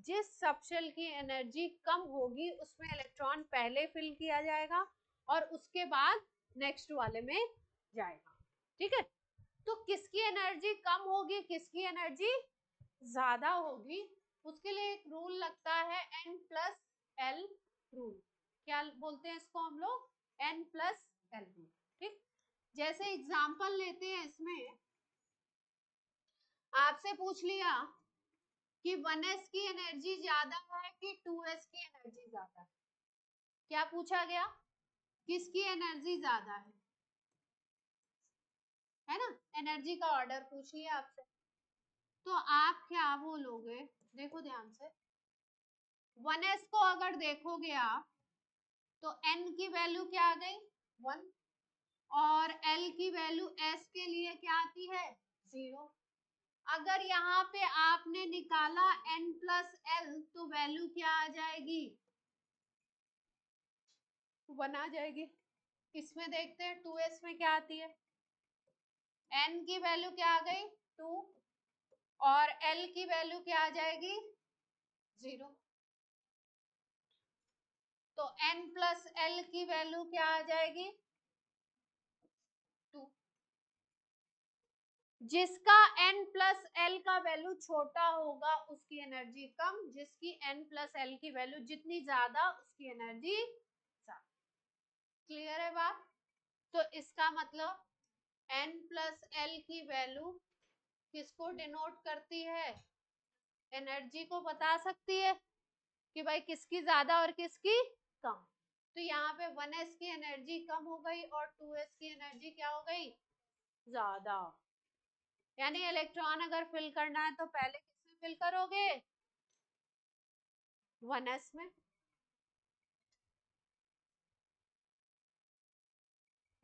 Speaker 1: जिस सबशेल की एनर्जी कम होगी उसमें इलेक्ट्रॉन पहले फिल किया जाएगा और उसके बाद नेक्स्ट वाले में जाएगा। ठीक है, तो किसकी एनर्जी कम होगी, किसकी एनर्जी ज्यादा होगी, उसके लिए एक रूल लगता है, N+L रूल। क्या बोलते हैं इसको हम लोग? N+L rule. ठीक, जैसे एग्जांपल लेते हैं, इसमें आपसे पूछ लिया कि 1s की एनर्जी ज्यादा है कि 2s की एनर्जी ज्यादा है। क्या पूछा गया? किसकी एनर्जी ज्यादा है ना? एनर्जी का ऑर्डर पूछ लिया आपसे, तो आप क्या बोलोगे? देखो ध्यान से, 1s को अगर देखोगे आप, तो n की वैल्यू क्या आ गई? 1, और l की वैल्यू s के लिए क्या आती है? 0। अगर यहाँ पे आपने निकाला N+L, तो वैल्यू क्या आ जाएगी? 1 आ जाएगी। इसमें देखते हैं 2s में क्या आती है। n की वैल्यू क्या आ गई? 2, और l की वैल्यू क्या आ जाएगी? 0। तो N+L की वैल्यू क्या आ जाएगी? 2। जिसका N+L का वैल्यू छोटा होगा उसकी एनर्जी कम, जिसकी N+L की वैल्यू जितनी ज्यादा उसकी एनर्जी ज्यादा। क्लियर है बात? तो इसका मतलब N+L की वैल्यू किसको डिनोट करती है? एनर्जी को बता सकती है कि भाई किसकी ज्यादा और किसकी कम। तो यहाँ पे 1s की एनर्जी कम हो गई और 2s की एनर्जी क्या हो गई? ज्यादा। यानी इलेक्ट्रॉन अगर फिल करना है तो पहले किसमें फिल करोगे? 1s में।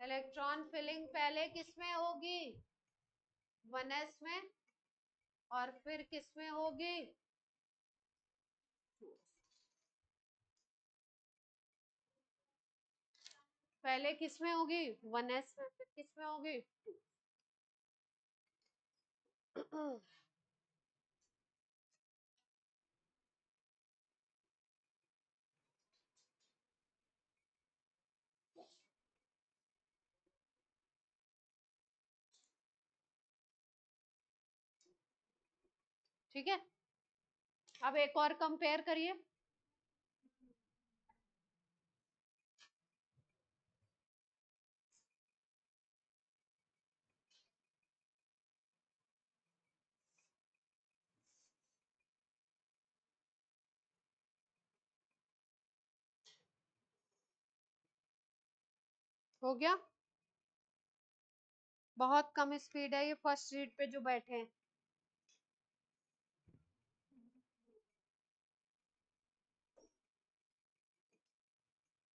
Speaker 1: इलेक्ट्रॉन फिलिंग पहले किसमें होगी? 1s में, और फिर किसमें होगी? 2s। पहले किसमें होगी? 1s में, फिर किसमें होगी? 2। ठीक है, अब एक और कंपेयर करिए। हो गया, बहुत कम स्पीड है ये फर्स्ट सीट पे जो बैठे हैं।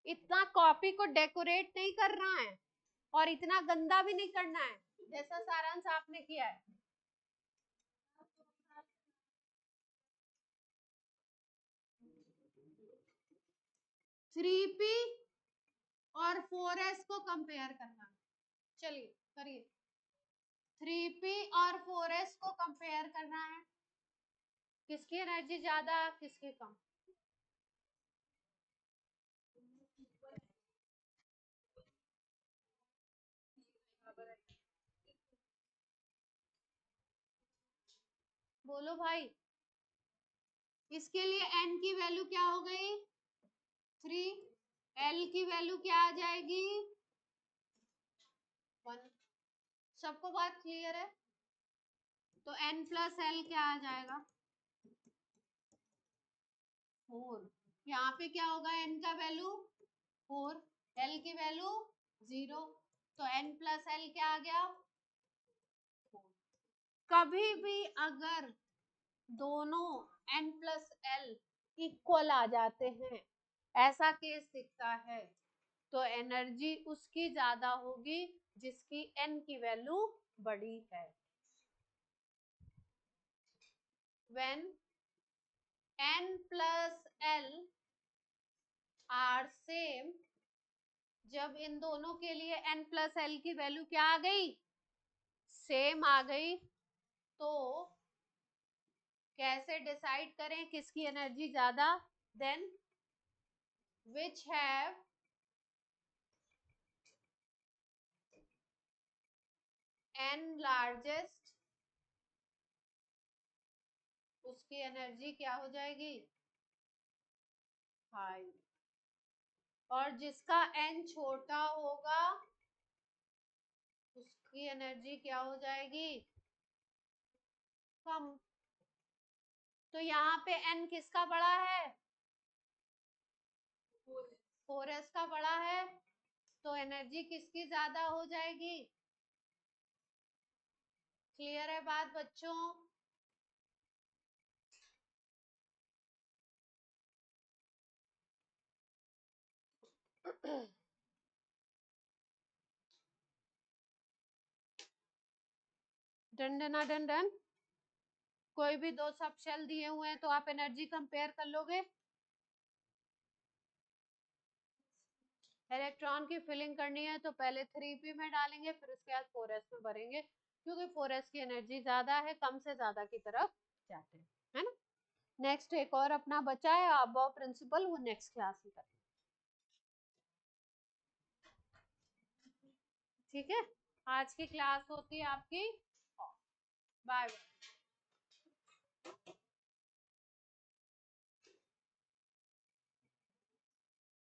Speaker 1: इतना कॉपी को डेकोरेट नहीं करना है और इतना गंदा भी नहीं करना है जैसा सारांश आपने किया है। थ्री पी और 4s को कंपेयर करना है। चलिए करिए, 3p और 4s को कंपेयर करना है, किसकी एनर्जी ज्यादा किसकी कम। बोलो भाई, इसके लिए n की वैल्यू क्या हो गई 3, l की वैल्यू क्या आ जाएगी 1। सबको बात क्लियर है? तो n प्लस l क्या आ जाएगा 4। यहाँ पे क्या होगा n का वैल्यू 4, l की वैल्यू 0, तो n प्लस l क्या आ गया 4। कभी भी अगर दोनों n प्लस l इक्वल आ जाते हैं, ऐसा केस दिखता है, तो एनर्जी उसकी ज्यादा होगी जिसकी n की वैल्यू बड़ी है। When n plus l are same, जब इन दोनों के लिए n प्लस l की वैल्यू क्या आ गई सेम आ गई, तो कैसे डिसाइड करें किसकी एनर्जी ज्यादा, then which have n largest, उसकी एनर्जी क्या हो जाएगी हाई, और जिसका n छोटा होगा उसकी एनर्जी क्या हो जाएगी कम। तो यहाँ पे n किसका बड़ा है 4s का बड़ा है, तो एनर्जी किसकी ज्यादा हो जाएगी। क्लियर है बात बच्चों? डन डना डन डन। कोई भी दो सब शेल दिए हुए हैं तो आप एनर्जी कंपेयर कर लोगे। इलेक्ट्रॉन की फिलिंग करनी है तो पहले 3p में डालेंगे, फिर उसके बाद 4s में भरेंगे, क्योंकि 4s की एनर्जी ज्यादा है, कम से ज्यादा की तरफ जाते हैं, है ना। नेक्स्ट एक और अपना बचा है अबव प्रिंसिपल, वो नेक्स्ट क्लास में करेंगे। ठीक है, आज की क्लास होती है आपकी, बाय बाय।